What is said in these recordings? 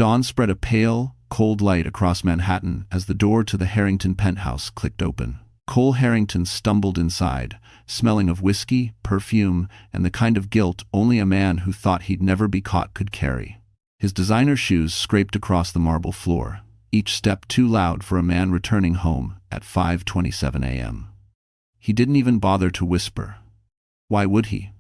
Dawn spread a pale, cold light across Manhattan as the door to the Harrington penthouse clicked open. Cole Harrington stumbled inside, smelling of whiskey, perfume, and the kind of guilt only a man who thought he'd never be caught could carry. His designer shoes scraped across the marble floor, each step too loud for a man returning home at 5:27 a.m. He didn't even bother to whisper. Why would he?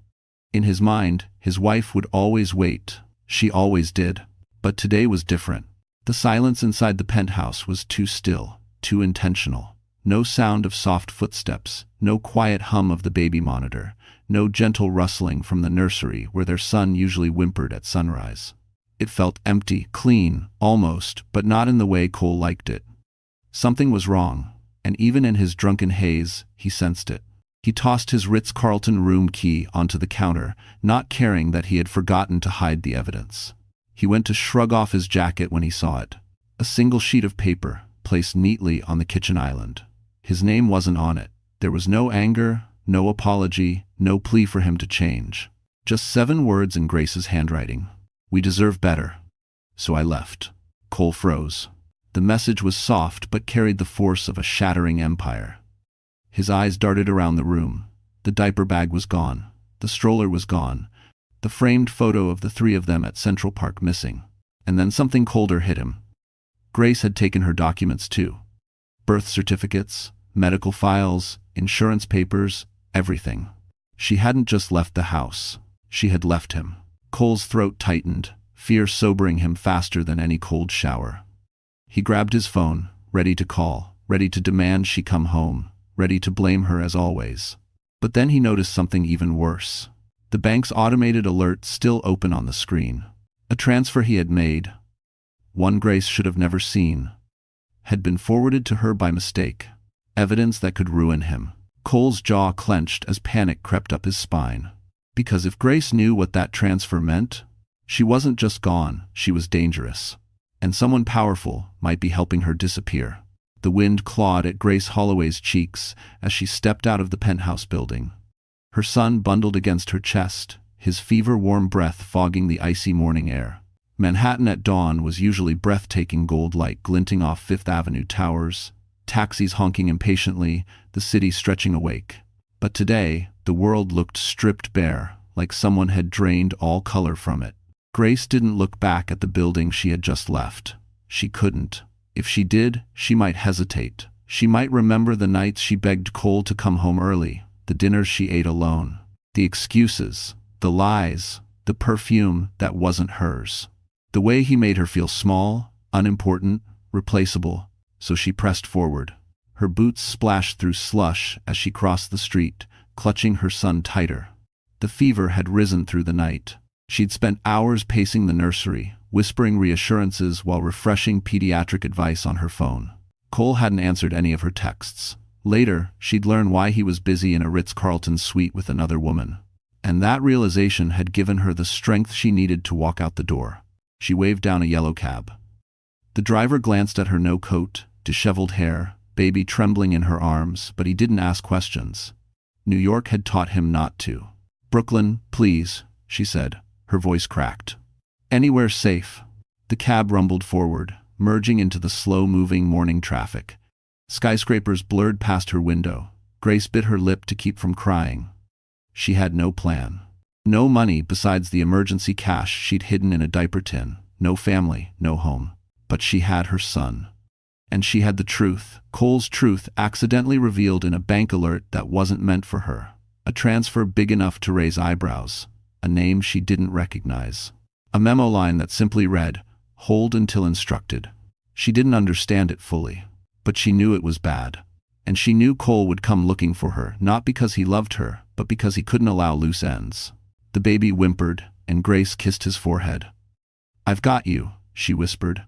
In his mind, his wife would always wait. She always did. But today was different. The silence inside the penthouse was too still, too intentional. No sound of soft footsteps, no quiet hum of the baby monitor, no gentle rustling from the nursery where their son usually whimpered at sunrise. It felt empty, clean, almost, but not in the way Cole liked it. Something was wrong, and even in his drunken haze, he sensed it. He tossed his Ritz-Carlton room key onto the counter, not caring that he had forgotten to hide the evidence. He went to shrug off his jacket when he saw it. A single sheet of paper, placed neatly on the kitchen island. His name wasn't on it. There was no anger, no apology, no plea for him to change. Just 7 words in Grace's handwriting. We deserve better. So I left. Cole froze. The message was soft but carried the force of a shattering empire. His eyes darted around the room. The diaper bag was gone. The stroller was gone. The framed photo of the 3 of them at Central Park missing. And then something colder hit him. Grace had taken her documents too. Birth certificates, medical files, insurance papers, everything. She hadn't just left the house. She had left him. Cole's throat tightened, fear sobering him faster than any cold shower. He grabbed his phone, ready to call, ready to demand she come home, ready to blame her as always. But then he noticed something even worse. The bank's automated alert still open on the screen. A transfer he had made, one Grace should have never seen, had been forwarded to her by mistake. Evidence that could ruin him. Cole's jaw clenched as panic crept up his spine. Because if Grace knew what that transfer meant, she wasn't just gone, she was dangerous. And someone powerful might be helping her disappear. The wind clawed at Grace Holloway's cheeks as she stepped out of the penthouse building. Her son bundled against her chest, his fever-warm breath fogging the icy morning air. Manhattan at dawn was usually breathtaking gold light glinting off Fifth Avenue towers, taxis honking impatiently, the city stretching awake. But today, the world looked stripped bare, like someone had drained all color from it. Grace didn't look back at the building she had just left. She couldn't. If she did, she might hesitate. She might remember the nights she begged Cole to come home early, the dinners she ate alone, the excuses, the lies, the perfume that wasn't hers. The way he made her feel small, unimportant, replaceable, so she pressed forward. Her boots splashed through slush as she crossed the street, clutching her son tighter. The fever had risen through the night. She'd spent hours pacing the nursery, whispering reassurances while refreshing pediatric advice on her phone. Cole hadn't answered any of her texts. Later, she'd learn why he was busy in a Ritz-Carlton suite with another woman. And that realization had given her the strength she needed to walk out the door. She waved down a yellow cab. The driver glanced at her no-coat, disheveled hair, baby trembling in her arms, but he didn't ask questions. New York had taught him not to. "Brooklyn, please," she said, her voice cracked. "Anywhere safe." The cab rumbled forward, merging into the slow-moving morning traffic. Skyscrapers blurred past her window. Grace bit her lip to keep from crying. She had no plan. No money besides the emergency cash she'd hidden in a diaper tin. No family, no home. But she had her son. And she had the truth, Cole's truth, accidentally revealed in a bank alert that wasn't meant for her. A transfer big enough to raise eyebrows. A name she didn't recognize. A memo line that simply read, "Hold until instructed." She didn't understand it fully, but she knew it was bad. And she knew Cole would come looking for her, not because he loved her, but because he couldn't allow loose ends. The baby whimpered, and Grace kissed his forehead. "I've got you," she whispered.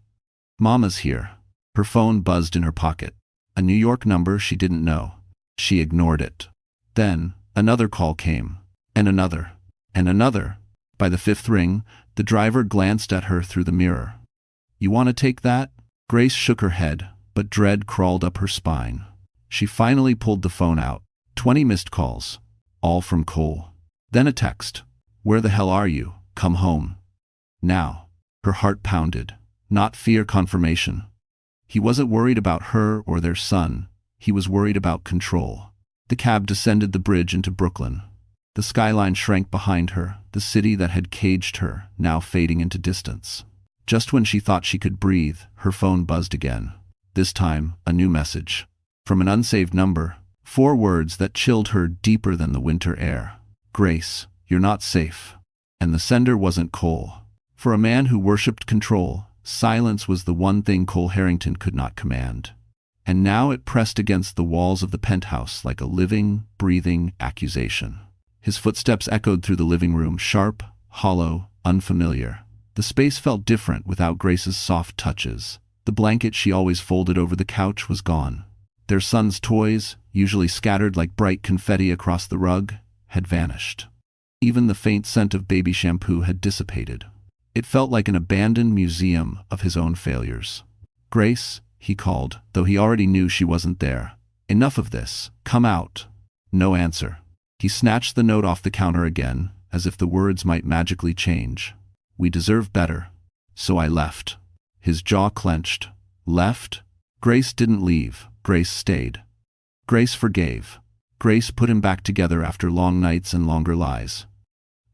"Mama's here." Her phone buzzed in her pocket. A New York number she didn't know. She ignored it. Then, another call came. And another. And another. By the 5th ring, the driver glanced at her through the mirror. "You want to take that?" Grace shook her head, but dread crawled up her spine. She finally pulled the phone out. 20 missed calls. All from Cole. Then a text. "Where the hell are you? Come home. Now." Her heart pounded. not fear confirmation. He wasn't worried about her or their son. He was worried about control. The cab descended the bridge into Brooklyn. The skyline shrank behind her, the city that had caged her, now fading into distance. Just when she thought she could breathe, her phone buzzed again. This time, a new message. From an unsaved number. 4 words that chilled her deeper than the winter air. Grace, you're not safe. And the sender wasn't Cole. For a man who worshipped control, silence was the one thing Cole Harrington could not command. And now it pressed against the walls of the penthouse like a living, breathing accusation. His footsteps echoed through the living room, sharp, hollow, unfamiliar. The space felt different without Grace's soft touches. The blanket she always folded over the couch was gone. Their son's toys, usually scattered like bright confetti across the rug, had vanished. Even the faint scent of baby shampoo had dissipated. It felt like an abandoned museum of his own failures. Grace, he called, though he already knew she wasn't there. Enough of this. Come out. No answer. He snatched the note off the counter again, as if the words might magically change. We deserve better. So I left. His jaw clenched. Left? Grace didn't leave. Grace stayed. Grace forgave. Grace put him back together after long nights and longer lies.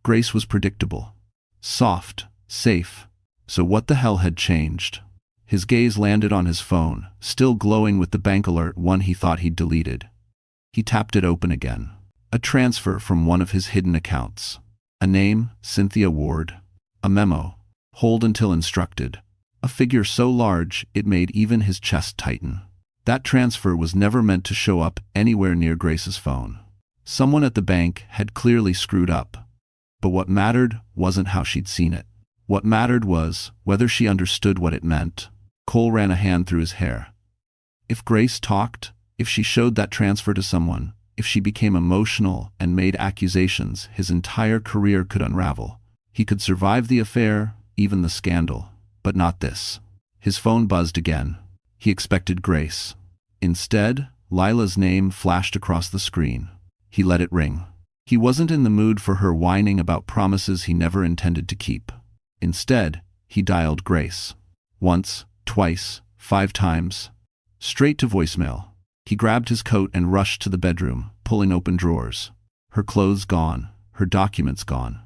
Grace was predictable. Soft. Safe. So what the hell had changed? His gaze landed on his phone, still glowing with the bank alert, one he thought he'd deleted. He tapped it open again. A transfer from one of his hidden accounts. A name, Cynthia Ward. A memo, hold until instructed. A figure so large it made even his chest tighten. That transfer was never meant to show up anywhere near Grace's phone. Someone at the bank had clearly screwed up. But what mattered wasn't how she'd seen it. What mattered was whether she understood what it meant. Cole ran a hand through his hair. If Grace talked, if she showed that transfer to someone, if she became emotional and made accusations, his entire career could unravel. He could survive the affair, even the scandal, but not this. His phone buzzed again. He expected Grace. Instead, Lila's name flashed across the screen. He let it ring. He wasn't in the mood for her whining about promises he never intended to keep. Instead, he dialed Grace. Once, twice, 5 times. Straight to voicemail. He grabbed his coat and rushed to the bedroom, pulling open drawers. Her clothes gone, her documents gone.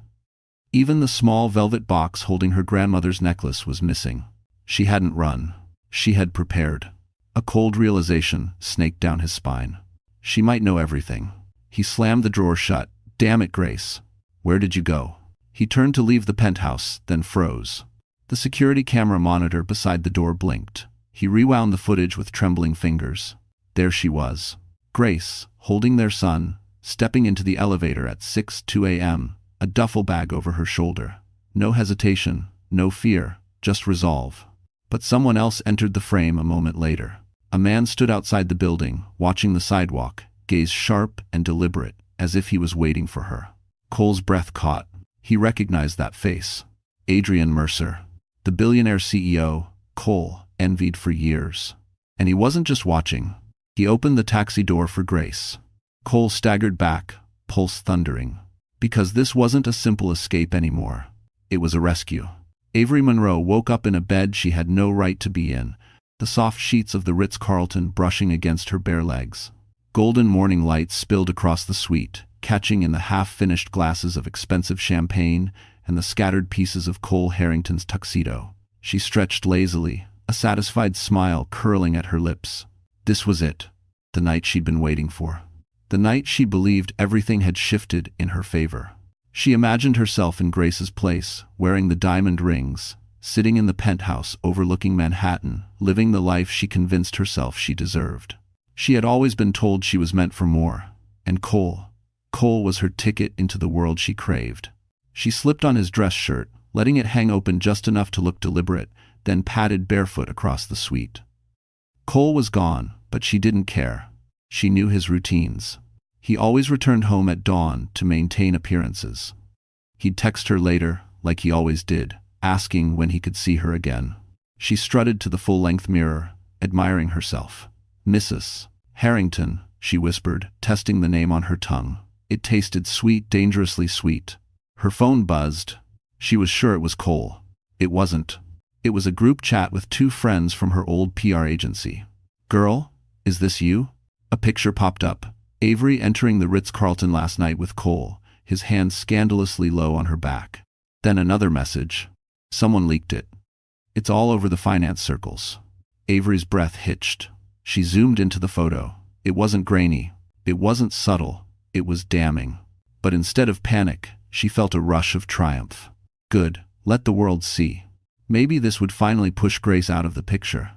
Even the small velvet box holding her grandmother's necklace was missing. She hadn't run. She had prepared. A cold realization snaked down his spine. She might know everything. He slammed the drawer shut. Damn it, Grace. Where did you go? He turned to leave the penthouse, then froze. The security camera monitor beside the door blinked. He rewound the footage with trembling fingers. There she was. Grace, holding their son, stepping into the elevator at 6:02 a.m., a duffel bag over her shoulder. No hesitation, no fear, just resolve. But someone else entered the frame a moment later. A man stood outside the building, watching the sidewalk, gaze sharp and deliberate, as if he was waiting for her. Cole's breath caught. He recognized that face. Adrian Mercer. The billionaire CEO, Cole envied for years. And he wasn't just watching. He opened the taxi door for Grace. Cole staggered back, pulse thundering. Because this wasn't a simple escape anymore. It was a rescue. Avery Monroe woke up in a bed she had no right to be in, the soft sheets of the Ritz-Carlton brushing against her bare legs. Golden morning light spilled across the suite, catching in the half-finished glasses of expensive champagne and the scattered pieces of Cole Harrington's tuxedo. She stretched lazily, a satisfied smile curling at her lips. This was it, the night she'd been waiting for. The night she believed everything had shifted in her favor. She imagined herself in Grace's place, wearing the diamond rings, sitting in the penthouse overlooking Manhattan, living the life she convinced herself she deserved. She had always been told she was meant for more, and Cole was her ticket into the world she craved. She slipped on his dress shirt, letting it hang open just enough to look deliberate, then padded barefoot across the suite. Cole was gone, but she didn't care. She knew his routines. He always returned home at dawn to maintain appearances. He'd text her later, like he always did, asking when he could see her again. She strutted to the full-length mirror, admiring herself. Mrs. Harrington, she whispered, testing the name on her tongue. It tasted sweet, dangerously sweet. Her phone buzzed. She was sure it was Cole. It wasn't. It was a group chat with two friends from her old PR agency. "Girl, is this you?" A picture popped up. Avery entering the Ritz-Carlton last night with Cole, his hand scandalously low on her back. Then another message. Someone leaked it. "It's all over the finance circles." Avery's breath hitched. She zoomed into the photo. It wasn't grainy. It wasn't subtle. It was damning. But instead of panic, she felt a rush of triumph. Good. Let the world see. Maybe this would finally push Grace out of the picture.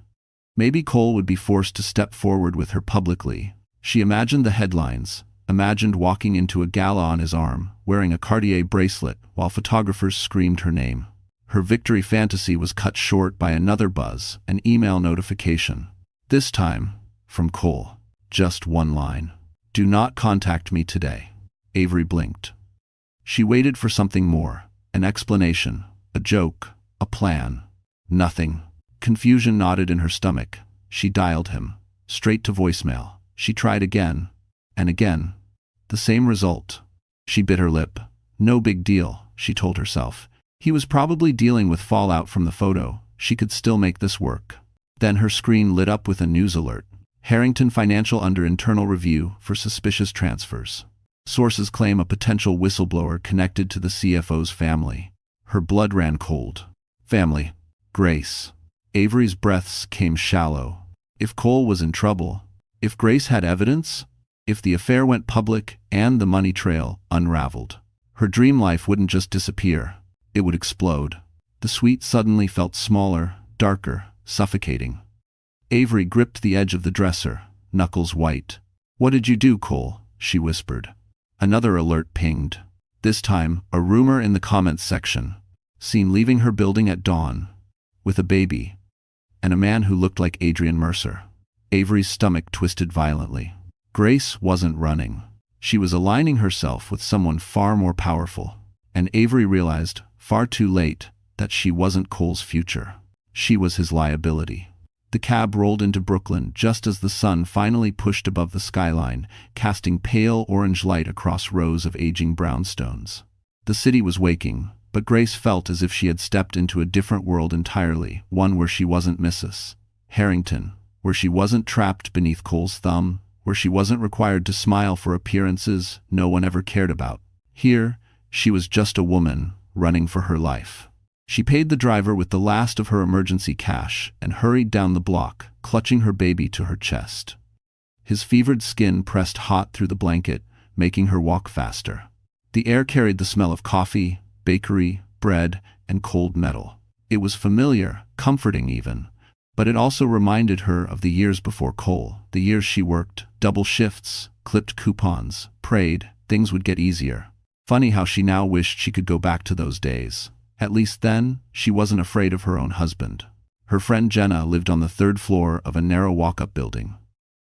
Maybe Cole would be forced to step forward with her publicly. She imagined the headlines, imagined walking into a gala on his arm, wearing a Cartier bracelet while photographers screamed her name. Her victory fantasy was cut short by another buzz, an email notification. This time, from Cole. Just one line. "Do not contact me today." Avery blinked. She waited for something more, an explanation, a joke, a plan. Nothing. Confusion knotted in her stomach. She dialed him. Straight to voicemail. She tried again, and again. The same result. She bit her lip. No big deal, she told herself. He was probably dealing with fallout from the photo. She could still make this work. Then her screen lit up with a news alert. Harrington Financial under internal review for suspicious transfers. Sources claim a potential whistleblower connected to the CFO's family. Her blood ran cold. Family. Grace. Avery's breaths came shallow. If Cole was in trouble, if Grace had evidence, if the affair went public and the money trail unraveled, her dream life wouldn't just disappear, it would explode. The suite suddenly felt smaller, darker, suffocating. Avery gripped the edge of the dresser, knuckles white. "What did you do, Cole?" she whispered. Another alert pinged. This time, a rumor in the comments section. Seen leaving her building at dawn, with a baby, and a man who looked like Adrian Mercer. Avery's stomach twisted violently. Grace wasn't running. She was aligning herself with someone far more powerful. And Avery realized, far too late, that she wasn't Cole's future. She was his liability. The cab rolled into Brooklyn just as the sun finally pushed above the skyline, casting pale orange light across rows of aging brownstones. The city was waking, but Grace felt as if she had stepped into a different world entirely, one where she wasn't Mrs. Harrington, where she wasn't trapped beneath Cole's thumb, where she wasn't required to smile for appearances no one ever cared about. Here, she was just a woman, running for her life. She paid the driver with the last of her emergency cash and hurried down the block, clutching her baby to her chest. His fevered skin pressed hot through the blanket, making her walk faster. The air carried the smell of coffee, bakery, bread, and cold metal. It was familiar, comforting even, but it also reminded her of the years before Cole, the years she worked, double shifts, clipped coupons, prayed things would get easier. Funny how she now wished she could go back to those days. At least then, she wasn't afraid of her own husband. Her friend Jenna lived on the third floor of a narrow walk-up building.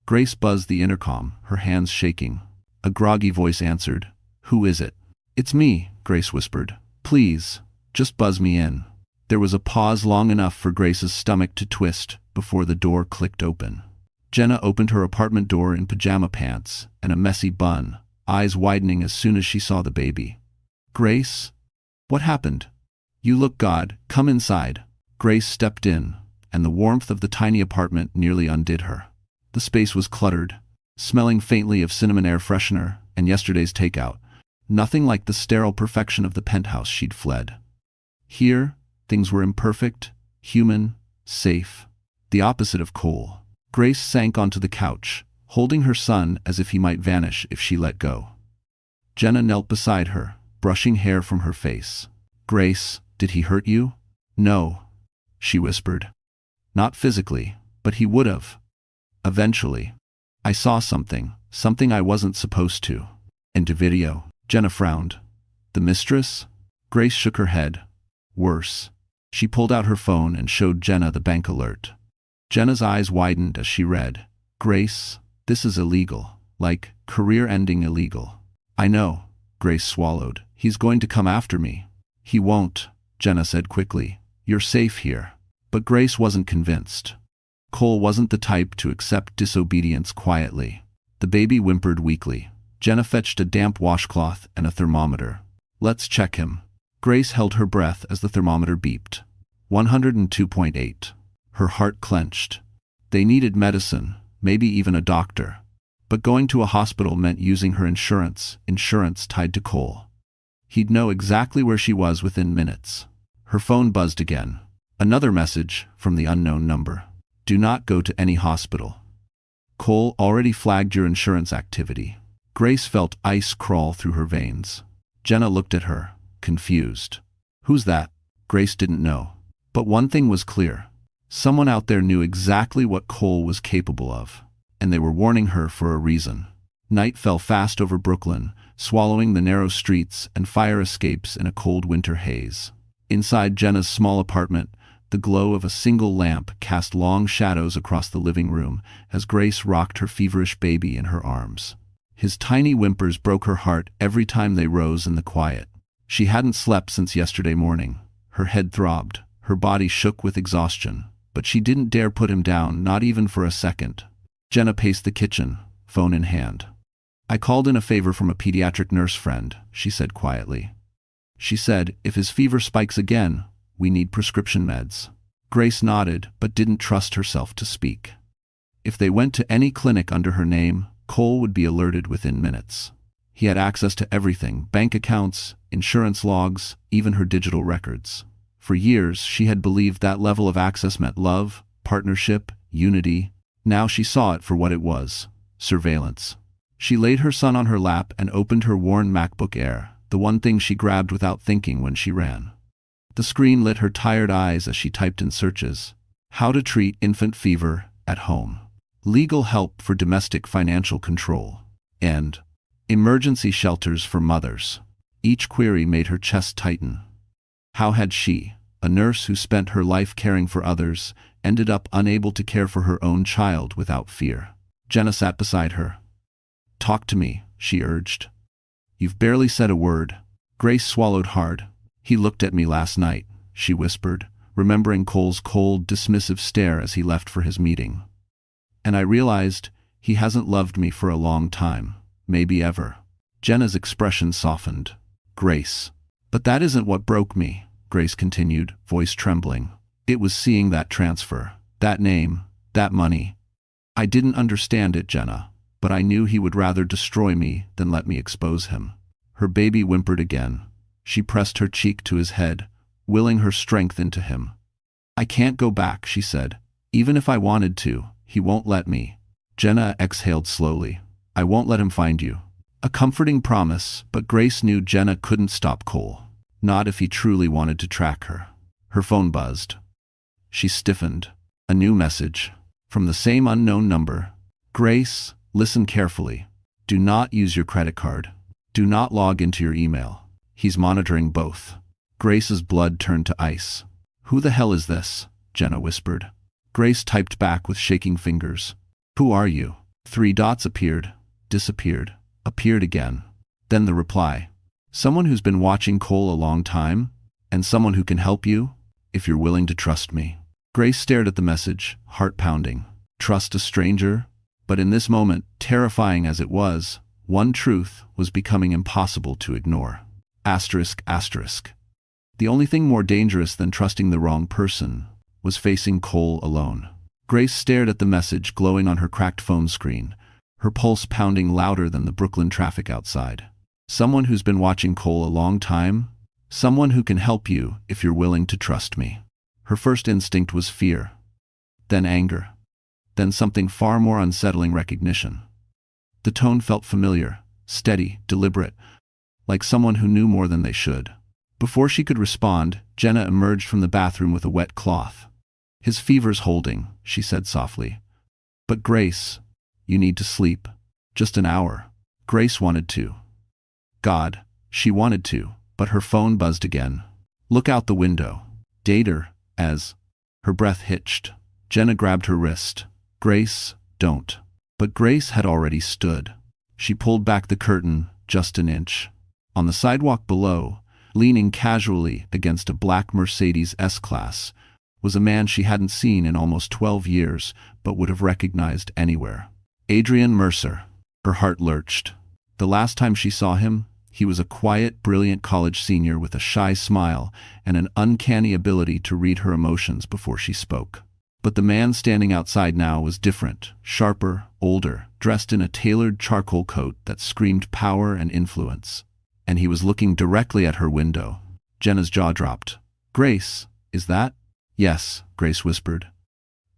Grace buzzed the intercom, her hands shaking. A groggy voice answered. "Who is it?" "It's me," Grace whispered. "Please, just buzz me in." There was a pause long enough for Grace's stomach to twist before the door clicked open. Jenna opened her apartment door in pajama pants and a messy bun, eyes widening as soon as she saw the baby. "Grace? What happened?" "You look God, come inside." Grace stepped in, and the warmth of the tiny apartment nearly undid her. The space was cluttered, smelling faintly of cinnamon air freshener and yesterday's takeout. Nothing like the sterile perfection of the penthouse she'd fled. Here, things were imperfect, human, safe. The opposite of Cole. Grace sank onto the couch, holding her son as if he might vanish if she let go. Jenna knelt beside her, brushing hair from her face. "Grace, did he hurt you?" "No," she whispered. "Not physically, but he would have. Eventually. I saw something I wasn't supposed to." "Into video." Jenna frowned. "The Mistress?" Grace shook her head. "Worse." She pulled out her phone and showed Jenna the bank alert. Jenna's eyes widened as she read. "Grace, this is illegal. Like, career-ending illegal." "I know," Grace swallowed. "He's going to come after me." "He won't," Jenna said quickly. "You're safe here." But Grace wasn't convinced. Cole wasn't the type to accept disobedience quietly. The baby whimpered weakly. Jenna fetched a damp washcloth and a thermometer. "Let's check him." Grace held her breath as the thermometer beeped. 102.8. Her heart clenched. They needed medicine, maybe even a doctor. But going to a hospital meant using her insurance tied to Cole. He'd know exactly where she was within minutes. Her phone buzzed again. Another message from the unknown number. Do not go to any hospital. Cole already flagged your insurance activity. Grace felt ice crawl through her veins. Jenna looked at her, confused. Who's that? Grace didn't know. But one thing was clear. Someone out there knew exactly what Cole was capable of. And they were warning her for a reason. Night fell fast over Brooklyn, swallowing the narrow streets and fire escapes in a cold winter haze. Inside Jenna's small apartment, the glow of a single lamp cast long shadows across the living room as Grace rocked her feverish baby in her arms. His tiny whimpers broke her heart every time they rose in the quiet. She hadn't slept since yesterday morning. Her head throbbed, her body shook with exhaustion, but she didn't dare put him down, not even for a second. Jenna paced the kitchen, phone in hand. I called in a favor from a pediatric nurse friend, she said quietly. She said, if his fever spikes again, we need prescription meds. Grace nodded, but didn't trust herself to speak. If they went to any clinic under her name, Cole would be alerted within minutes. He had access to everything, bank accounts, insurance logs, even her digital records. For years, she had believed that level of access meant love, partnership, unity. Now she saw it for what it was, surveillance. She laid her son on her lap and opened her worn MacBook Air, the one thing she grabbed without thinking when she ran. The screen lit her tired eyes as she typed in searches. How to treat infant fever at home. Legal help for domestic financial control. And emergency shelters for mothers. Each query made her chest tighten. How had she, a nurse who spent her life caring for others, ended up unable to care for her own child without fear? Jenna sat beside her. Talk to me, she urged. You've barely said a word. Grace swallowed hard. He looked at me last night, she whispered, remembering Cole's cold, dismissive stare as he left for his meeting. And I realized he hasn't loved me for a long time, maybe ever. Jenna's expression softened. Grace. But that isn't what broke me, Grace continued, voice trembling. It was seeing that transfer, that name, that money. I didn't understand it, Jenna, but I knew he would rather destroy me than let me expose him. Her baby whimpered again. She pressed her cheek to his head, willing her strength into him. I can't go back, she said. Even if I wanted to, he won't let me. Jenna exhaled slowly. I won't let him find you. A comforting promise, but Grace knew Jenna couldn't stop Cole. Not if he truly wanted to track her. Her phone buzzed. She stiffened. A new message. From the same unknown number. Grace, listen carefully. Do not use your credit card. Do not log into your email. He's monitoring both. Grace's blood turned to ice. Who the hell is this? Jenna whispered. Grace typed back with shaking fingers. Who are you? 3 dots appeared, disappeared, appeared again. Then the reply. Someone who's been watching Cole a long time, and someone who can help you, if you're willing to trust me. Grace stared at the message, heart pounding. Trust a stranger? But in this moment, terrifying as it was, one truth was becoming impossible to ignore. Asterisk, asterisk. The only thing more dangerous than trusting the wrong person was facing Cole alone. Grace stared at the message glowing on her cracked phone screen, her pulse pounding louder than the Brooklyn traffic outside. Someone who's been watching Cole a long time? Someone who can help you if you're willing to trust me. Her first instinct was fear, then anger, then something far more unsettling, recognition. The tone felt familiar, steady, deliberate, like someone who knew more than they should. Before she could respond, Jenna emerged from the bathroom with a wet cloth. His fever's holding, she said softly. But Grace, you need to sleep. Just an hour. Grace wanted to. God, she wanted to, but her phone buzzed again. Look out the window. Date her, as. Her breath hitched. Jenna grabbed her wrist. Grace, don't. But Grace had already stood. She pulled back the curtain just an inch. On the sidewalk below, leaning casually against a black Mercedes S-Class, was a man she hadn't seen in almost 12 years, but would have recognized anywhere. Adrian Mercer. Her heart lurched. The last time she saw him, He was a quiet, brilliant college senior with a shy smile and an uncanny ability to read her emotions before she spoke. But the man standing outside now was different, sharper, older, dressed in a tailored charcoal coat that screamed power and influence. And he was looking directly at her window. Jenna's jaw dropped. "Grace, is that?" "Yes," Grace whispered.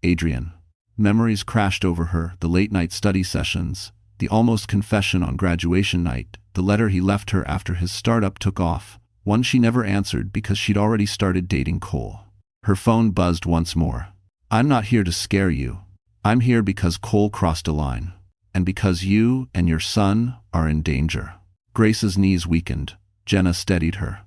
"Adrian." Memories crashed over her, the late-night study sessions, the almost confession on graduation night, the letter he left her after his startup took off, one she never answered because she'd already started dating Cole. Her phone buzzed once more. "I'm not here to scare you. I'm here because Cole crossed a line. And because you and your son are in danger." Grace's knees weakened. Jenna steadied her.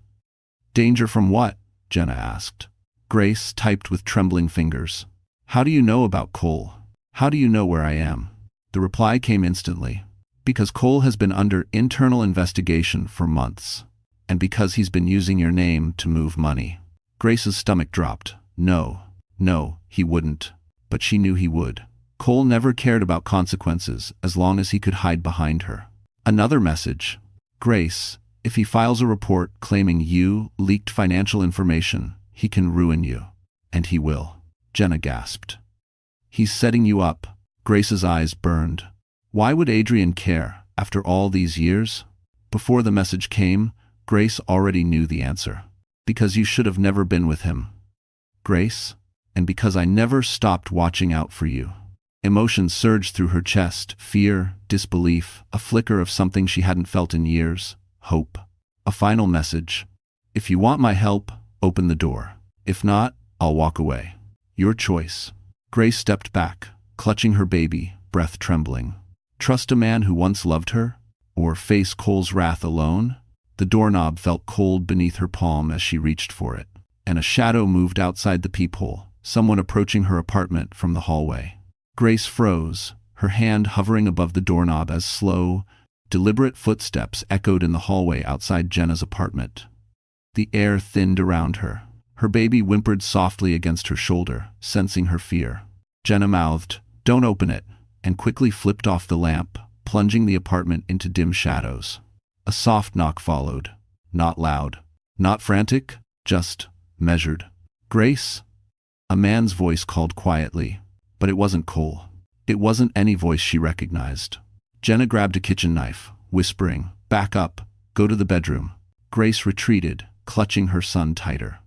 "Danger from what?" Jenna asked. Grace typed with trembling fingers. "How do you know about Cole? How do you know where I am?" The reply came instantly. "Because Cole has been under internal investigation for months. And because he's been using your name to move money." Grace's stomach dropped. No, he wouldn't. But she knew he would. Cole never cared about consequences as long as he could hide behind her. Another message. "Grace, if he files a report claiming you leaked financial information, he can ruin you. And he will." Jenna gasped. "He's setting you up." Grace's eyes burned. Why would Adrian care, after all these years? Before the message came, Grace already knew the answer. "Because you should have never been with him, Grace, and because I never stopped watching out for you." Emotions surged through her chest, fear, disbelief, a flicker of something she hadn't felt in years, hope. A final message. "If you want my help, open the door. If not, I'll walk away. Your choice." Grace stepped back, clutching her baby, breath trembling. Trust a man who once loved her? Or face Cole's wrath alone? The doorknob felt cold beneath her palm as she reached for it, and a shadow moved outside the peephole, someone approaching her apartment from the hallway. Grace froze, her hand hovering above the doorknob as slow, deliberate footsteps echoed in the hallway outside Jenna's apartment. The air thinned around her. Her baby whimpered softly against her shoulder, sensing her fear. Jenna mouthed, "Don't open it," and quickly flipped off the lamp, plunging the apartment into dim shadows. A soft knock followed. Not loud, not frantic, just measured. "Grace?" A man's voice called quietly, but it wasn't Cole. It wasn't any voice she recognized. Jenna grabbed a kitchen knife, whispering, "Back up, go to the bedroom." Grace retreated, clutching her son tighter.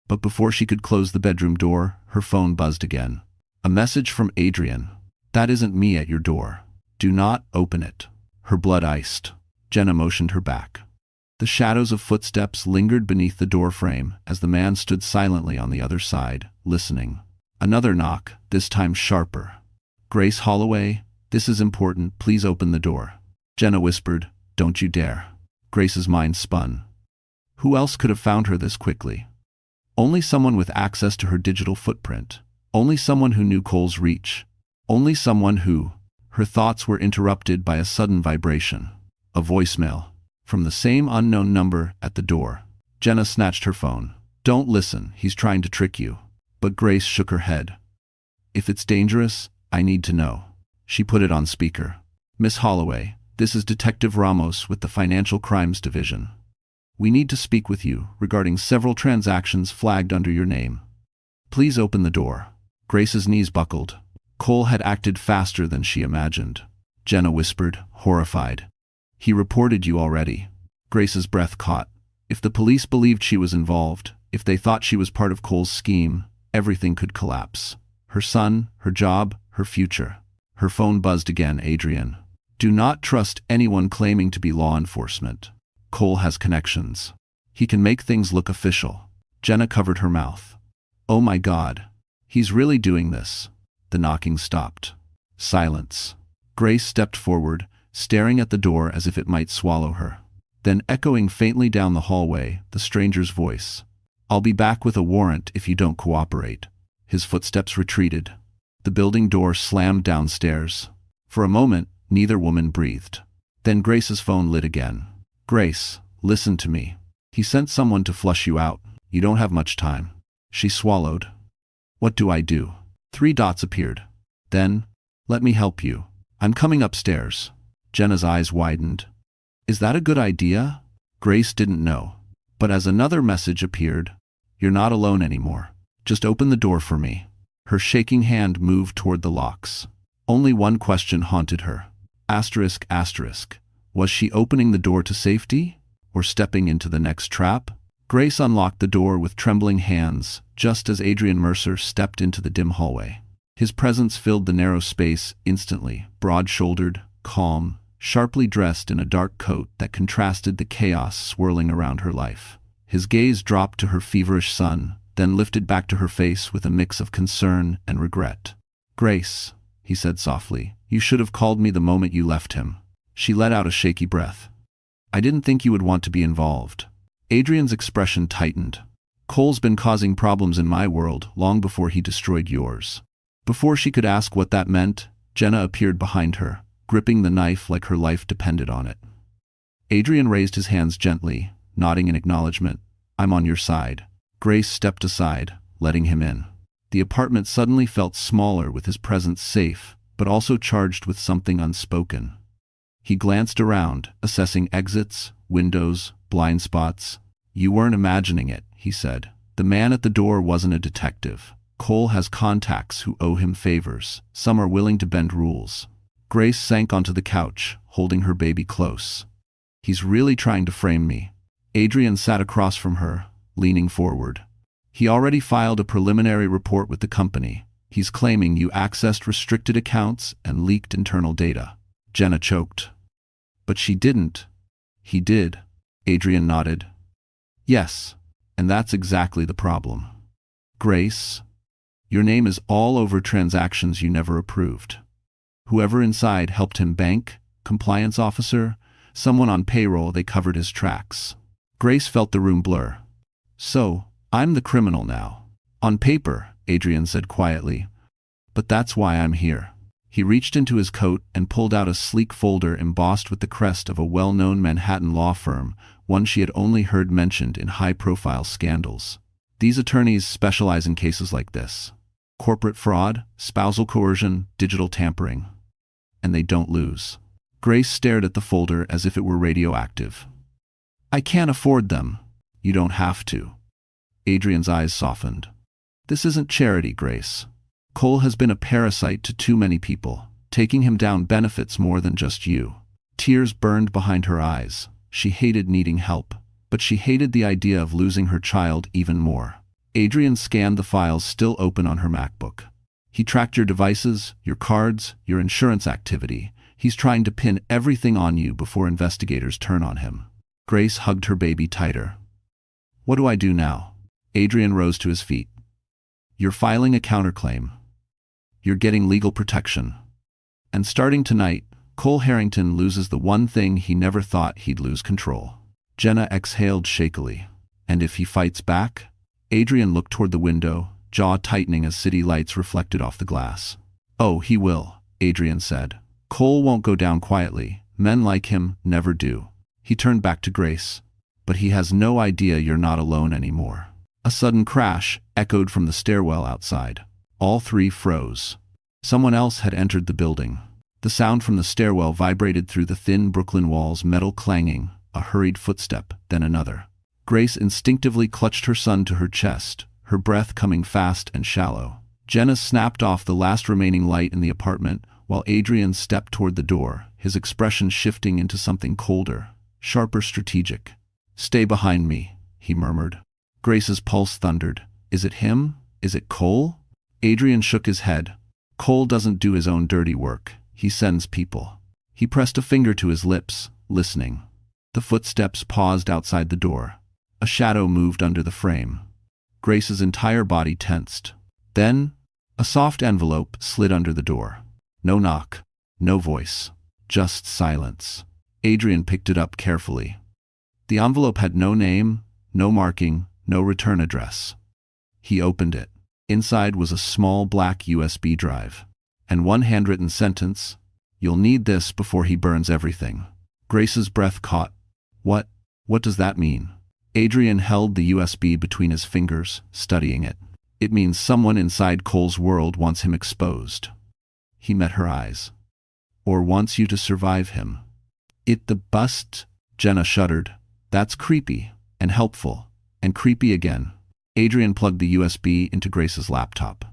But before she could close the bedroom door, her phone buzzed again. A message from Adrian. "That isn't me at your door. Do not open it." Her blood iced. Jenna motioned her back. The shadows of footsteps lingered beneath the doorframe as the man stood silently on the other side, listening. Another knock, this time sharper. "Grace Holloway, this is important. Please open the door." Jenna whispered, "Don't you dare." Grace's mind spun. Who else could have found her this quickly? Only someone with access to her digital footprint. Only someone who knew Cole's reach. Only someone who... Her thoughts were interrupted by a sudden vibration. A voicemail. From the same unknown number at the door. Jenna snatched her phone. "Don't listen, he's trying to trick you." But Grace shook her head. "If it's dangerous, I need to know." She put it on speaker. "Miss Holloway, this is Detective Ramos with the Financial Crimes Division. We need to speak with you regarding several transactions flagged under your name. Please open the door." Grace's knees buckled. Cole had acted faster than she imagined. Jenna whispered, horrified. "He reported you already." Grace's breath caught. If the police believed she was involved, if they thought she was part of Cole's scheme, everything could collapse. Her son, her job, her future. Her phone buzzed again. "Adrian. Do not trust anyone claiming to be law enforcement. Cole has connections. He can make things look official." Jenna covered her mouth. "Oh my God. He's really doing this." The knocking stopped. Silence. Grace stepped forward, staring at the door as if it might swallow her. Then echoing faintly down the hallway, the stranger's voice. "I'll be back with a warrant if you don't cooperate." His footsteps retreated. The building door slammed downstairs. For a moment, neither woman breathed. Then Grace's phone lit again. "Grace, listen to me. He sent someone to flush you out. You don't have much time." She swallowed. "What do I do?" 3 dots appeared. Then, "Let me help you. I'm coming upstairs." Jenna's eyes widened. "Is that a good idea?" Grace didn't know. But as another message appeared, "You're not alone anymore. Just open the door for me." Her shaking hand moved toward the locks. Only one question haunted her. Asterisk, asterisk. Was she opening the door to safety? Or stepping into the next trap? Grace unlocked the door with trembling hands, just as Adrian Mercer stepped into the dim hallway. His presence filled the narrow space instantly, broad-shouldered, calm, sharply dressed in a dark coat that contrasted the chaos swirling around her life. His gaze dropped to her feverish son, then lifted back to her face with a mix of concern and regret. "Grace," he said softly, "you should have called me the moment you left him." She let out a shaky breath. "I didn't think you would want to be involved." Adrian's expression tightened. "Cole's been causing problems in my world long before he destroyed yours." Before she could ask what that meant, Jenna appeared behind her, gripping the knife like her life depended on it. Adrian raised his hands gently, nodding in acknowledgement. "I'm on your side." Grace stepped aside, letting him in. The apartment suddenly felt smaller with his presence safe, but also charged with something unspoken. He glanced around, assessing exits, windows, blind spots. "You weren't imagining it," he said. "The man at the door wasn't a detective. Cole has contacts who owe him favors. Some are willing to bend rules." Grace sank onto the couch, holding her baby close. "He's really trying to frame me." Adrian sat across from her, leaning forward. "He already filed a preliminary report with the company. He's claiming you accessed restricted accounts and leaked internal data." Jenna choked. "But she didn't." "He did." Adrian nodded. "Yes, and that's exactly the problem. Grace, your name is all over transactions you never approved. Whoever inside helped him bank, compliance officer, someone on payroll, they covered his tracks." Grace felt the room blur. "So, I'm the criminal now." "On paper," Adrian said quietly. "But that's why I'm here." He reached into his coat and pulled out a sleek folder embossed with the crest of a well-known Manhattan law firm, one she had only heard mentioned in high-profile scandals. These attorneys specialize in cases like this: corporate fraud, spousal coercion, digital tampering. And they don't lose. Grace stared at the folder as if it were radioactive. "I can't afford them." "You don't have to." Adrian's eyes softened. "This isn't charity, Grace. Cole has been a parasite to too many people. Taking him down benefits more than just you." Tears burned behind her eyes. She hated needing help, but she hated the idea of losing her child even more. Adrian scanned the files still open on her MacBook. "He tracked your devices, your cards, your insurance activity. He's trying to pin everything on you before investigators turn on him." Grace hugged her baby tighter. "What do I do now?" Adrian rose to his feet. "You're filing a counterclaim. You're getting legal protection. And starting tonight, Cole Harrington loses the one thing he never thought he'd lose: control." Jenna exhaled shakily. "And if he fights back?" Adrian looked toward the window, jaw tightening as city lights reflected off the glass. "Oh, he will," Adrian said. "Cole won't go down quietly. Men like him never do." He turned back to Grace. "But he has no idea you're not alone anymore." A sudden crash echoed from the stairwell outside. All three froze. Someone else had entered the building. The sound from the stairwell vibrated through the thin Brooklyn walls, metal clanging, a hurried footstep, then another. Grace instinctively clutched her son to her chest, her breath coming fast and shallow. Jenna snapped off the last remaining light in the apartment, while Adrian stepped toward the door, his expression shifting into something colder, sharper, strategic. "Stay behind me," he murmured. Grace's pulse thundered. "Is it him? Is it Cole?" Adrian shook his head. "Cole doesn't do his own dirty work. He sends people." He pressed a finger to his lips, listening. The footsteps paused outside the door. A shadow moved under the frame. Grace's entire body tensed. Then, a soft envelope slid under the door. No knock, no voice, just silence. Adrian picked it up carefully. The envelope had no name, no marking, no return address. He opened it. Inside was a small black USB drive. And one handwritten sentence: "You'll need this before he burns everything." Grace's breath caught. What does that mean?" Adrian held the USB between his fingers, studying it. "It means someone inside Cole's world wants him exposed." He met her eyes. "Or wants you to survive him." "It the bust?" Jenna shuddered. That's creepy, and helpful, and creepy again. Adrian plugged the USB into Grace's laptop.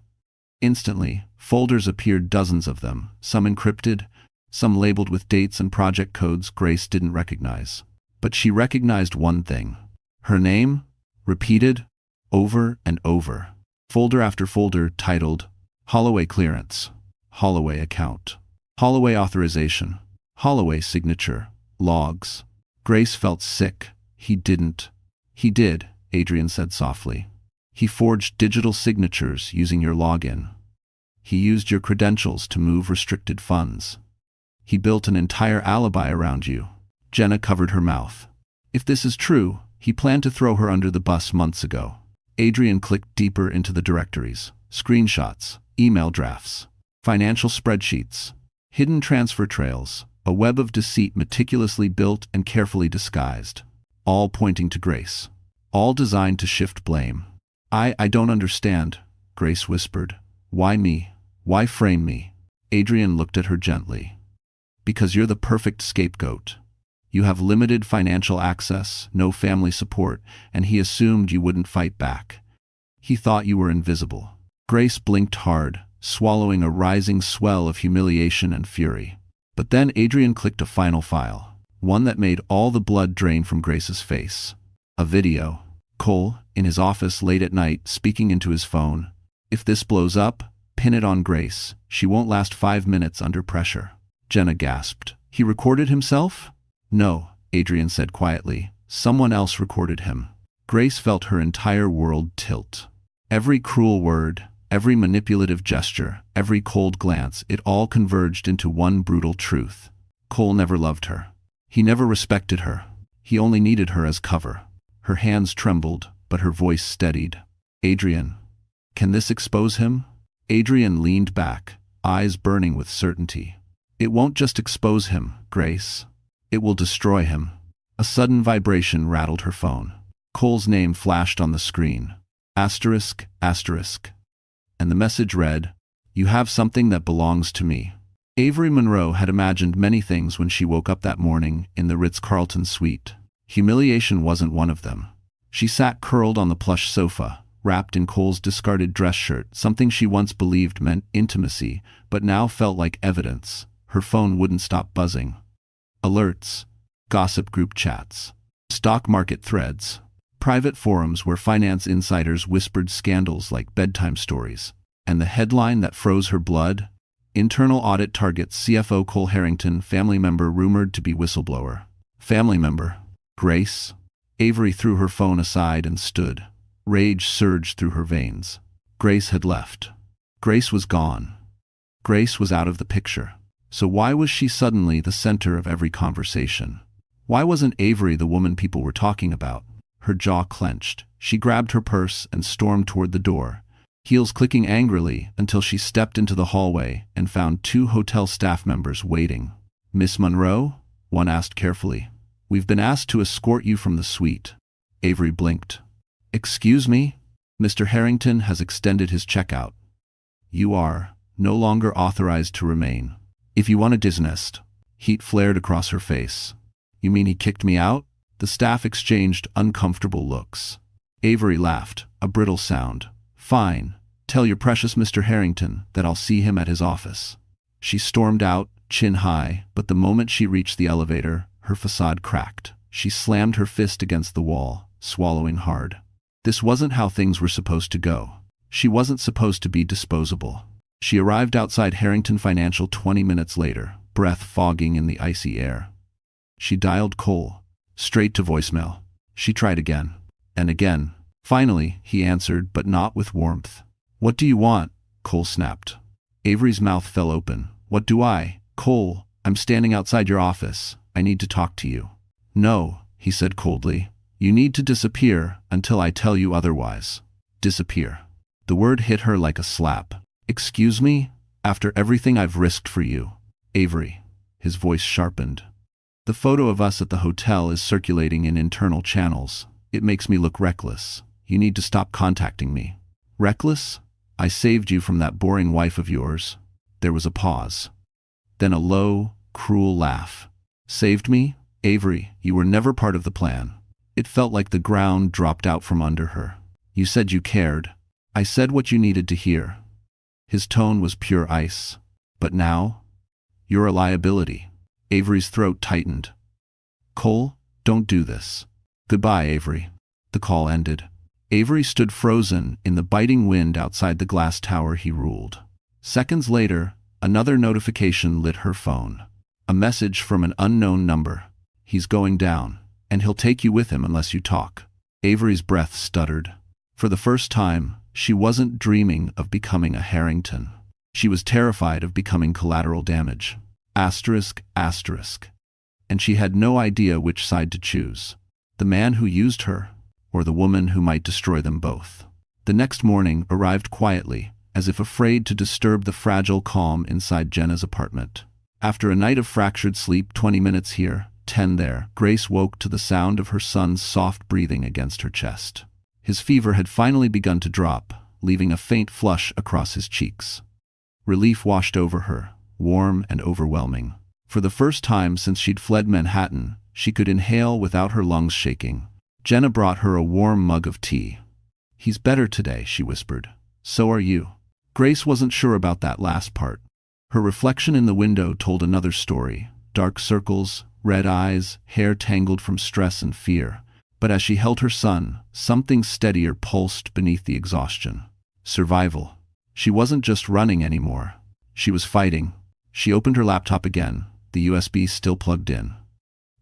Instantly, folders appeared, dozens of them, some encrypted, some labeled with dates and project codes Grace didn't recognize. But she recognized one thing. Her name, repeated, over and over. Folder after folder titled, Holloway Clearance, Holloway Account, Holloway Authorization, Holloway Signature, Logs. Grace felt sick. He didn't. He did, Adrian said softly. He forged digital signatures using your login. He used your credentials to move restricted funds. He built an entire alibi around you. Jenna covered her mouth. If this is true, he planned to throw her under the bus months ago. Adrian clicked deeper into the directories. Screenshots, email drafts, financial spreadsheets, hidden transfer trails, a web of deceit meticulously built and carefully disguised. All pointing to Grace. All designed to shift blame. I don't understand, Grace whispered. Why me? Why frame me? Adrian looked at her gently. Because you're the perfect scapegoat. You have limited financial access, no family support, and he assumed you wouldn't fight back. He thought you were invisible. Grace blinked hard, swallowing a rising swell of humiliation and fury. But then Adrian clicked a final file, one that made all the blood drain from Grace's face. A video. Cole, in his office late at night, speaking into his phone. If this blows up, pin it on Grace. She won't last 5 minutes under pressure. Jenna gasped. He recorded himself? No, Adrian said quietly. Someone else recorded him. Grace felt her entire world tilt. Every cruel word, every manipulative gesture, every cold glance, it all converged into one brutal truth. Cole never loved her. He never respected her. He only needed her as cover. Her hands trembled, but her voice steadied. Adrian, can this expose him? Adrian leaned back, eyes burning with certainty. It won't just expose him, Grace. It will destroy him. A sudden vibration rattled her phone. Cole's name flashed on the screen. Asterisk, asterisk. And the message read, You have something that belongs to me. Avery Monroe had imagined many things when she woke up that morning in the Ritz-Carlton suite. Humiliation wasn't one of them. She sat curled on the plush sofa, wrapped in Cole's discarded dress shirt, something she once believed meant intimacy, but now felt like evidence. Her phone wouldn't stop buzzing. Alerts, gossip group chats, stock market threads, private forums where finance insiders whispered scandals like bedtime stories. And the headline that froze her blood? Internal audit targets CFO Cole Harrington, family member rumored to be whistleblower. Family member. Grace? Avery threw her phone aside and stood. Rage surged through her veins. Grace had left. Grace was gone. Grace was out of the picture. So why was she suddenly the center of every conversation? Why wasn't Avery the woman people were talking about? Her jaw clenched. She grabbed her purse and stormed toward the door, heels clicking angrily until she stepped into the hallway and found 2 hotel staff members waiting. Miss Monroe? One asked carefully. We've been asked to escort you from the suite. Avery blinked. Excuse me? Mr. Harrington has extended his checkout. You are no longer authorized to remain. If you want to disnest. Heat flared across her face. You mean he kicked me out? The staff exchanged uncomfortable looks. Avery laughed, a brittle sound. Fine. Tell your precious Mr. Harrington that I'll see him at his office. She stormed out, chin high, but the moment she reached the elevator, her facade cracked. She slammed her fist against the wall, swallowing hard. This wasn't how things were supposed to go. She wasn't supposed to be disposable. She arrived outside Harrington Financial 20 minutes later, breath fogging in the icy air. She dialed Cole, straight to voicemail. She tried again, and again. Finally, he answered, but not with warmth. What do you want? Cole snapped. Avery's mouth fell open. What do I? Cole, I'm standing outside your office. I need to talk to you. No, he said coldly. You need to disappear until I tell you otherwise. Disappear. The word hit her like a slap. Excuse me? After everything I've risked for you. Avery. His voice sharpened. The photo of us at the hotel is circulating in internal channels. It makes me look reckless. You need to stop contacting me. Reckless? I saved you from that boring wife of yours. There was a pause. Then a low, cruel laugh. Saved me? Avery, you were never part of the plan. It felt like the ground dropped out from under her. You said you cared. I said what you needed to hear. His tone was pure ice. But now? You're a liability. Avery's throat tightened. Cole, don't do this. Goodbye, Avery. The call ended. Avery stood frozen in the biting wind outside the glass tower he ruled. Seconds later, another notification lit her phone. A message from an unknown number. He's going down, and he'll take you with him unless you talk. Avery's breath stuttered. For the first time, she wasn't dreaming of becoming a Harrington. She was terrified of becoming collateral damage. Asterisk, asterisk. And she had no idea which side to choose. The man who used her, or the woman who might destroy them both. The next morning arrived quietly, as if afraid to disturb the fragile calm inside Jenna's apartment. After a night of fractured sleep, 20 minutes here, 10 there, Grace woke to the sound of her son's soft breathing against her chest. His fever had finally begun to drop, leaving a faint flush across his cheeks. Relief washed over her, warm and overwhelming. For the first time since she'd fled Manhattan, she could inhale without her lungs shaking. Jenna brought her a warm mug of tea. He's better today, she whispered. So are you. Grace wasn't sure about that last part. Her reflection in the window told another story. Dark circles, red eyes, hair tangled from stress and fear. But as she held her son, something steadier pulsed beneath the exhaustion. Survival. She wasn't just running anymore. She was fighting. She opened her laptop again, the USB still plugged in.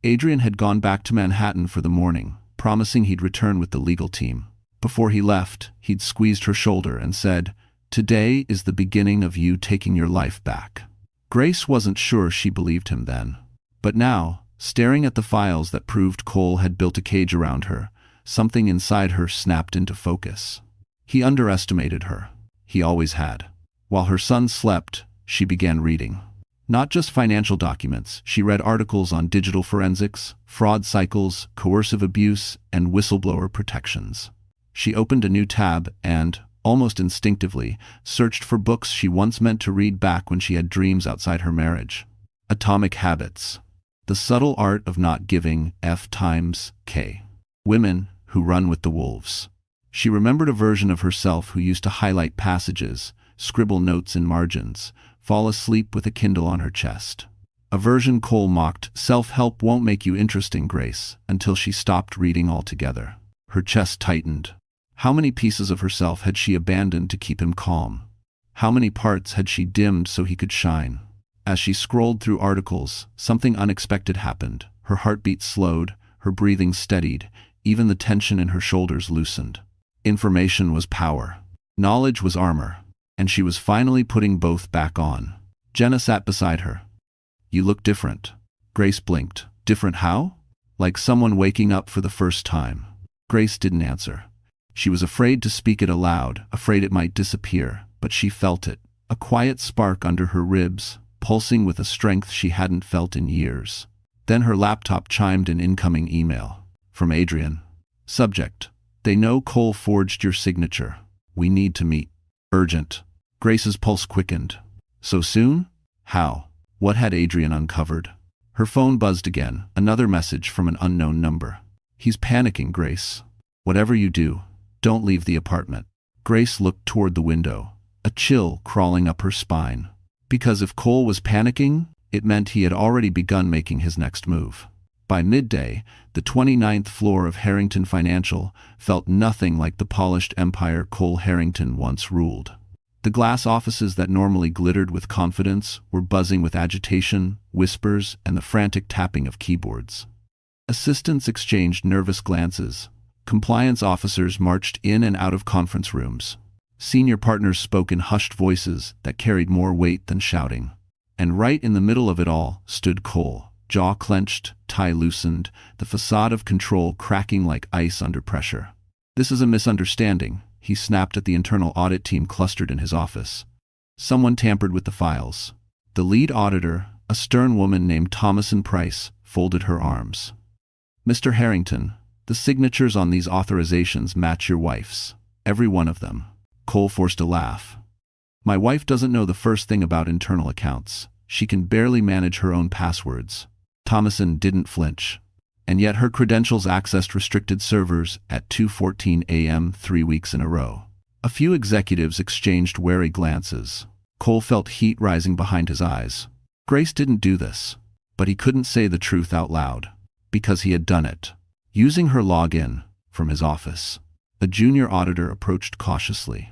Adrian had gone back to Manhattan for the morning, promising he'd return with the legal team. Before he left, he'd squeezed her shoulder and said, "Today is the beginning of you taking your life back." Grace wasn't sure she believed him then. But now, staring at the files that proved Cole had built a cage around her, something inside her snapped into focus. He underestimated her. He always had. While her son slept, she began reading. Not just financial documents, she read articles on digital forensics, fraud cycles, coercive abuse, and whistleblower protections. She opened a new tab and, almost instinctively, searched for books she once meant to read back when she had dreams outside her marriage. Atomic Habits. The Subtle Art of Not Giving F times K. Women Who Run with the Wolves. She remembered a version of herself who used to highlight passages, scribble notes in margins, fall asleep with a Kindle on her chest. A version Cole mocked, "Self-help won't make you interesting, Grace," until she stopped reading altogether. Her chest tightened. How many pieces of herself had she abandoned to keep him calm? How many parts had she dimmed so he could shine? As she scrolled through articles, something unexpected happened. Her heartbeat slowed, her breathing steadied, even the tension in her shoulders loosened. Information was power. Knowledge was armor. And she was finally putting both back on. Jenna sat beside her. "You look different." Grace blinked. "Different how?" "Like someone waking up for the first time." Grace didn't answer. She was afraid to speak it aloud, afraid it might disappear, but she felt it. A quiet spark under her ribs, pulsing with a strength she hadn't felt in years. Then her laptop chimed an incoming email. From Adrian. Subject: "They know Cole forged your signature. We need to meet. Urgent." Grace's pulse quickened. So soon? How? What had Adrian uncovered? Her phone buzzed again, another message from an unknown number. "He's panicking, Grace. Whatever you do, don't leave the apartment." Grace looked toward the window, a chill crawling up her spine. Because if Cole was panicking, it meant he had already begun making his next move. By midday, the 29th floor of Harrington Financial felt nothing like the polished empire Cole Harrington once ruled. The glass offices that normally glittered with confidence were buzzing with agitation, whispers, and the frantic tapping of keyboards. Assistants exchanged nervous glances. Compliance officers marched in and out of conference rooms. Senior partners spoke in hushed voices that carried more weight than shouting. And right in the middle of it all stood Cole, jaw clenched, tie loosened, the facade of control cracking like ice under pressure. "This is a misunderstanding," he snapped at the internal audit team clustered in his office. Someone tampered with the files. The lead auditor, a stern woman named Thomason Price, folded her arms. "Mr. Harrington, the signatures on these authorizations match your wife's. Every one of them." Cole forced a laugh. "My wife doesn't know the first thing about internal accounts. She can barely manage her own passwords." Thomason didn't flinch. and yet her credentials accessed restricted servers at 2:14 a.m. 3 weeks in a row. A few executives exchanged wary glances. Cole felt heat rising behind his eyes. Grace didn't do this, but he couldn't say the truth out loud, because he had done it. Using her login from his office, a junior auditor approached cautiously.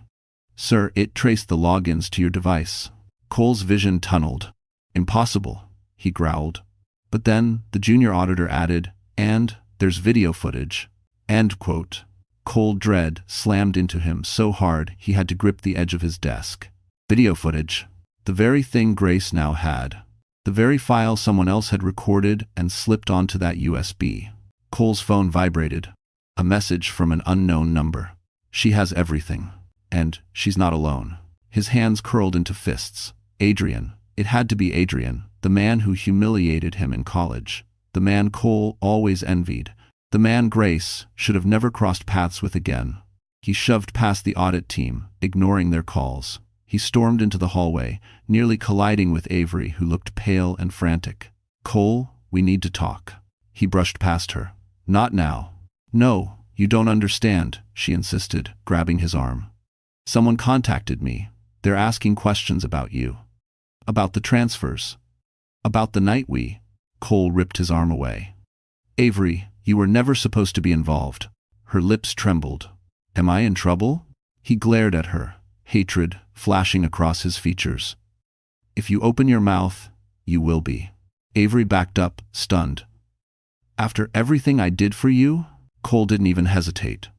"Sir, it traced the logins to your device." Cole's vision tunneled. "Impossible," he growled. But then the junior auditor added, "And there's video footage." End quote. Cold dread slammed into him so hard he had to grip the edge of his desk. Video footage. The very thing Grace now had. The very file someone else had recorded and slipped onto that USB. Cole's phone vibrated. A message from an unknown number. "She has everything. And she's not alone." His hands curled into fists. Adrian. It had to be Adrian, the man who humiliated him in college. The man Cole always envied. The man Grace should have never crossed paths with again. He shoved past the audit team, ignoring their calls. He stormed into the hallway, nearly colliding with Avery, who looked pale and frantic. "Cole, we need to talk." He brushed past her. "Not now." "No, you don't understand," she insisted, grabbing his arm. "Someone contacted me. They're asking questions about you. About the transfers. About the night we—" Cole ripped his arm away. "Avery, you were never supposed to be involved." Her lips trembled. "Am I in trouble?" He glared at her, hatred flashing across his features. "If you open your mouth, you will be." Avery backed up, stunned. "After everything I did for you?" Cole didn't even hesitate.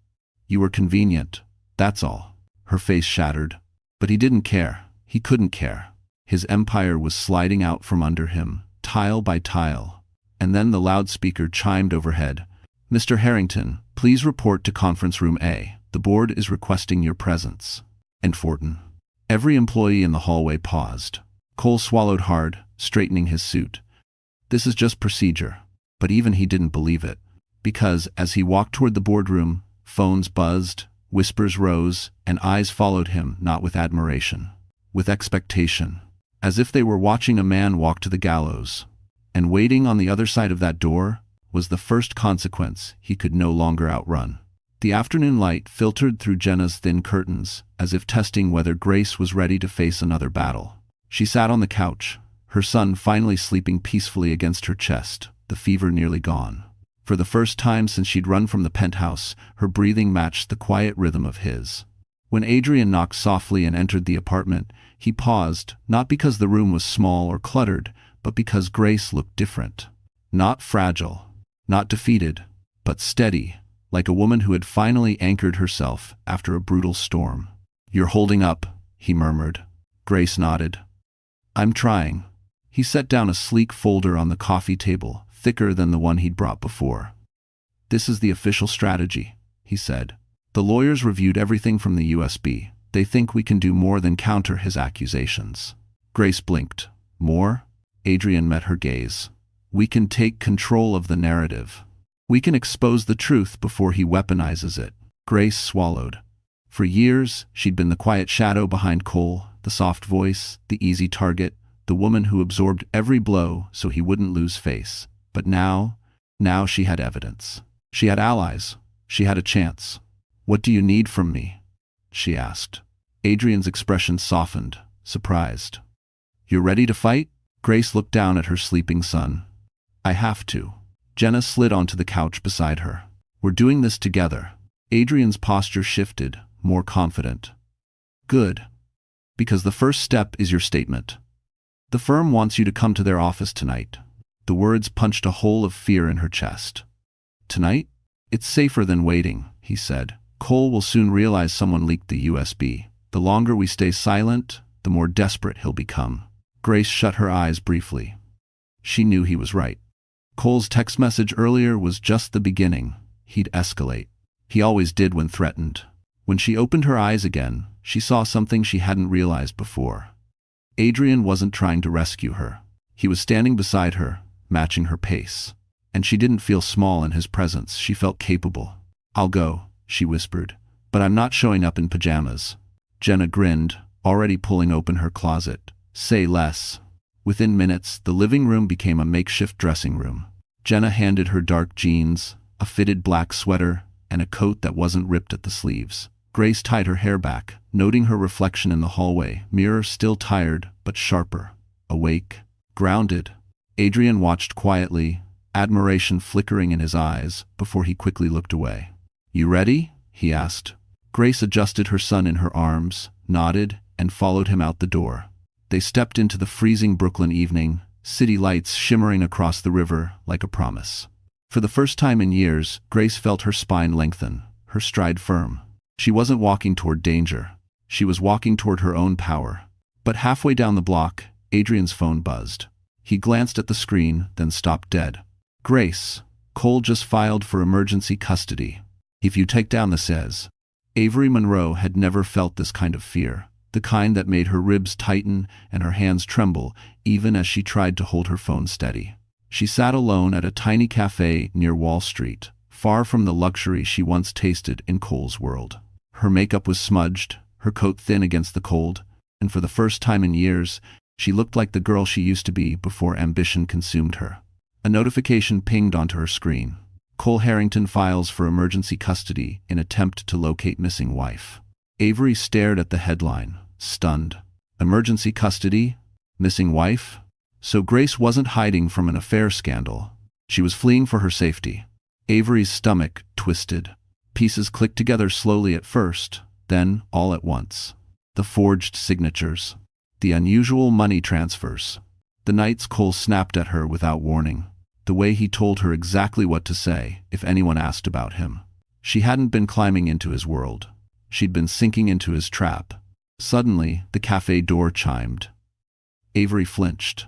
"You were convenient, that's all." Her face shattered. But he didn't care. He couldn't care. His empire was sliding out from under him, tile by tile. And then the loudspeaker chimed overhead. "Mr. Harrington, please report to conference room A. The board is requesting your presence." And Fortin. Every employee in the hallway paused. Cole swallowed hard, straightening his suit. This is just procedure. But even he didn't believe it. Because as he walked toward the boardroom, phones buzzed, whispers rose, and eyes followed him, not with admiration, with expectation. As if they were watching a man walk to the gallows. And waiting on the other side of that door was the first consequence he could no longer outrun. The afternoon light filtered through Jenna's thin curtains, as if testing whether Grace was ready to face another battle. She sat on the couch, her son finally sleeping peacefully against her chest, the fever nearly gone. For the first time since she'd run from the penthouse, her breathing matched the quiet rhythm of his. When Adrian knocked softly and entered the apartment, he paused, not because the room was small or cluttered, but because Grace looked different. Not fragile, not defeated, but steady, like a woman who had finally anchored herself after a brutal storm. "You're holding up," he murmured. Grace nodded. "I'm trying." He set down a sleek folder on the coffee table, thicker than the one he'd brought before. "This is the official strategy," he said. "The lawyers reviewed everything from the USB. They think we can do more than counter his accusations." Grace blinked. "More?" Adrian met her gaze. "We can take control of the narrative. We can expose the truth before he weaponizes it." Grace swallowed. For years, she'd been the quiet shadow behind Cole, the soft voice, the easy target, the woman who absorbed every blow so he wouldn't lose face. But now she had evidence. She had allies. She had a chance. "What do you need from me?" she asked. Adrian's expression softened, surprised. "You're ready to fight?" Grace looked down at her sleeping son. "I have to." Jenna slid onto the couch beside her. "We're doing this together." Adrian's posture shifted, more confident. "Good. Because the first step is your statement. The firm wants you to come to their office tonight." The words punched a hole of fear in her chest. "Tonight? It's safer than waiting," he said. "Cole will soon realize someone leaked the USB. The longer we stay silent, the more desperate he'll become." Grace shut her eyes briefly. She knew he was right. Cole's text message earlier was just the beginning. He'd escalate. He always did when threatened. When she opened her eyes again, she saw something she hadn't realized before. Adrian wasn't trying to rescue her. He was standing beside her, matching her pace. And she didn't feel small in his presence. She felt capable. "I'll go," she whispered, "but I'm not showing up in pajamas." Jenna grinned, already pulling open her closet. "Say less." Within minutes, the living room became a makeshift dressing room. Jenna handed her dark jeans, a fitted black sweater, and a coat that wasn't ripped at the sleeves. Grace tied her hair back, noting her reflection in the hallway mirror, still tired but sharper, awake, grounded. Adrian watched quietly, admiration flickering in his eyes, before he quickly looked away. "You ready?" he asked. Grace adjusted her son in her arms, nodded, and followed him out the door. They stepped into the freezing Brooklyn evening, city lights shimmering across the river like a promise. For the first time in years, Grace felt her spine lengthen, her stride firm. She wasn't walking toward danger. She was walking toward her own power. But halfway down the block, Adrian's phone buzzed. He glanced at the screen, then stopped dead. "Grace, Cole just filed for emergency custody. If you take down the says." Avery Monroe had never felt this kind of fear, the kind that made her ribs tighten and her hands tremble even as she tried to hold her phone steady. She sat alone at a tiny cafe near Wall Street, far from the luxury she once tasted in Cole's world. Her makeup was smudged, her coat thin against the cold, and for the first time in years, she looked like the girl she used to be before ambition consumed her. A notification pinged onto her screen. Cole Harrington files for emergency custody in attempt to locate missing wife. Avery stared at the headline, stunned. Emergency custody? Missing wife? So Grace wasn't hiding from an affair scandal. She was fleeing for her safety. Avery's stomach twisted. Pieces clicked together slowly at first, then all at once. The forged signatures. The unusual money transfers. The nights Cole snapped at her without warning. The way he told her exactly what to say if anyone asked about him. She hadn't been climbing into his world. She'd been sinking into his trap. Suddenly, the cafe door chimed. Avery flinched.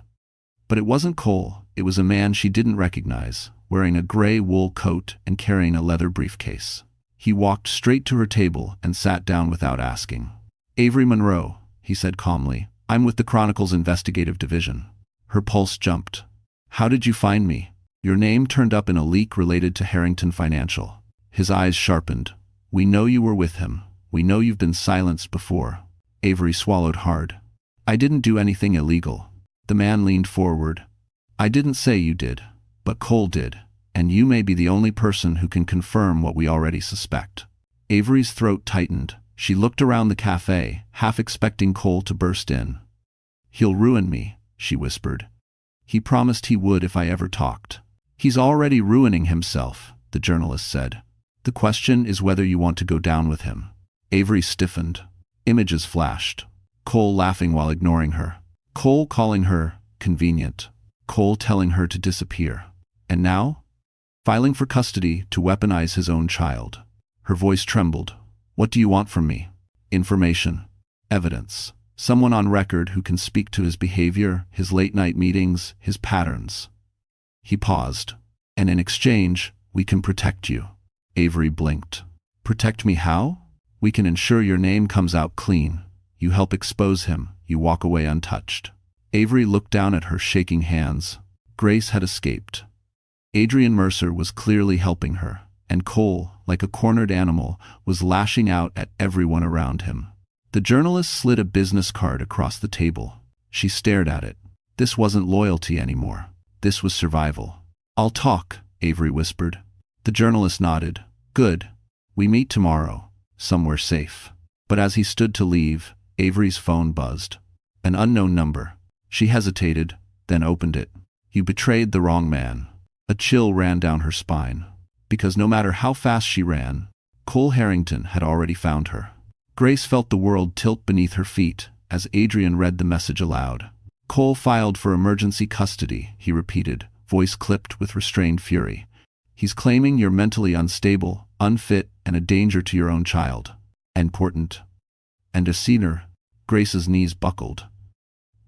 But it wasn't Cole. It was a man she didn't recognize, wearing a gray wool coat and carrying a leather briefcase. He walked straight to her table and sat down without asking. "Avery Monroe," he said calmly. "I'm with the Chronicle's investigative division." Her pulse jumped. "How did you find me?" "Your name turned up in a leak related to Harrington Financial." His eyes sharpened. "We know you were with him. We know you've been silenced before." Avery swallowed hard. "I didn't do anything illegal." The man leaned forward. "I didn't say you did, but Cole did, and you may be the only person who can confirm what we already suspect." Avery's throat tightened. She looked around the cafe, half expecting Cole to burst in. "He'll ruin me," she whispered. "He promised he would if I ever talked." "He's already ruining himself," the journalist said. "The question is whether you want to go down with him." Avery stiffened. Images flashed. Cole laughing while ignoring her. Cole calling her convenient. Cole telling her to disappear. And now? Filing for custody to weaponize his own child. Her voice trembled. "What do you want from me?" "Information. Evidence. Someone on record who can speak to his behavior, his late-night meetings, his patterns." He paused. "And in exchange, we can protect you." Avery blinked. "Protect me how?" "We can ensure your name comes out clean. You help expose him, you walk away untouched." Avery looked down at her shaking hands. Grace had escaped. Adrian Mercer was clearly helping her, and Cole, like a cornered animal, was lashing out at everyone around him. The journalist slid a business card across the table. She stared at it. This wasn't loyalty anymore. This was survival. "I'll talk," Avery whispered. The journalist nodded. "Good. We meet tomorrow, somewhere safe." But as he stood to leave, Avery's phone buzzed. An unknown number. She hesitated, then opened it. "You betrayed the wrong man." A chill ran down her spine. Because no matter how fast she ran, Cole Harrington had already found her. Grace felt the world tilt beneath her feet as Adrian read the message aloud. "Cole filed for emergency custody," he repeated, voice clipped with restrained fury. "He's claiming you're mentally unstable, unfit, and a danger to your own child. Important." And a senior, Grace's knees buckled.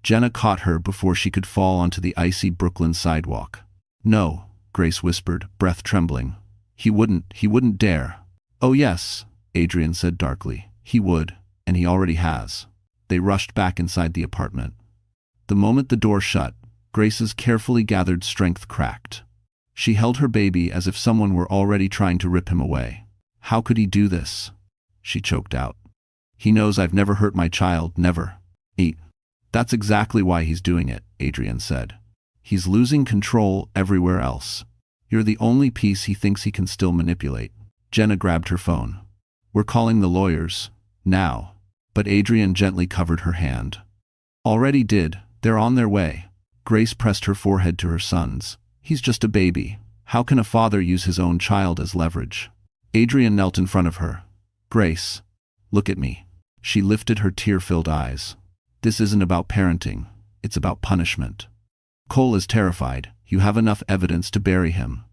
Jenna caught her before she could fall onto the icy Brooklyn sidewalk. "No," Grace whispered, breath trembling. He wouldn't dare." "Oh yes," Adrian said darkly. "He would, and he already has." They rushed back inside the apartment. The moment the door shut, Grace's carefully gathered strength cracked. She held her baby as if someone were already trying to rip him away. "How could he do this?" she choked out. "He knows I've never hurt my child, never." "That's exactly why he's doing it," Adrian said. "He's losing control everywhere else." You're the only piece he thinks he can still manipulate. Jenna grabbed her phone. We're calling the lawyers. Now. But Adrian gently covered her hand. Already did. They're on their way. Grace pressed her forehead to her son's. He's just a baby. How can a father use his own child as leverage? Adrian knelt in front of her. Grace, look at me. She lifted her tear-filled eyes. This isn't about parenting. It's about punishment. Cole is terrified. You have enough evidence to bury him.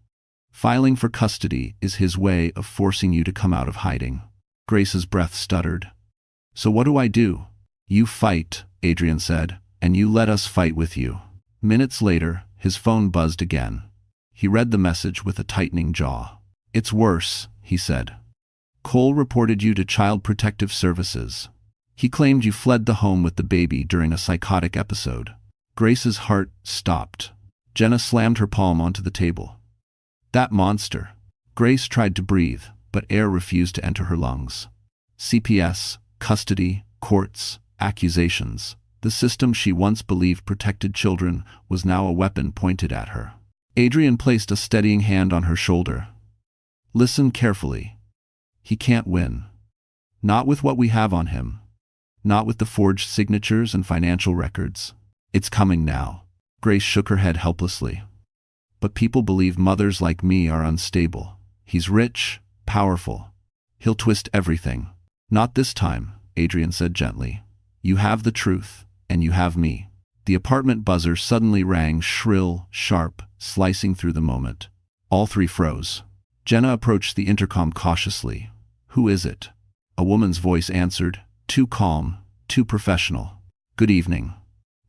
Filing for custody is his way of forcing you to come out of hiding. Grace's breath stuttered. So what do I do? You fight, Adrian said, and you let us fight with you. Minutes later, his phone buzzed again. He read the message with a tightening jaw. It's worse, he said. Cole reported you to Child Protective Services. He claimed you fled the home with the baby during a psychotic episode. Grace's heart stopped. Jenna slammed her palm onto the table. That monster. Grace tried to breathe, but air refused to enter her lungs. CPS, custody, courts, accusations. The system she once believed protected children was now a weapon pointed at her. Adrian placed a steadying hand on her shoulder. Listen carefully. He can't win. Not with what we have on him. Not with the forged signatures and financial records. It's coming now. Grace shook her head helplessly. But people believe mothers like me are unstable. He's rich, powerful. He'll twist everything. Not this time, Adrian said gently. You have the truth, and you have me. The apartment buzzer suddenly rang shrill, sharp, slicing through the moment. All three froze. Jenna approached the intercom cautiously. Who is it? A woman's voice answered, too calm, too professional. Good evening.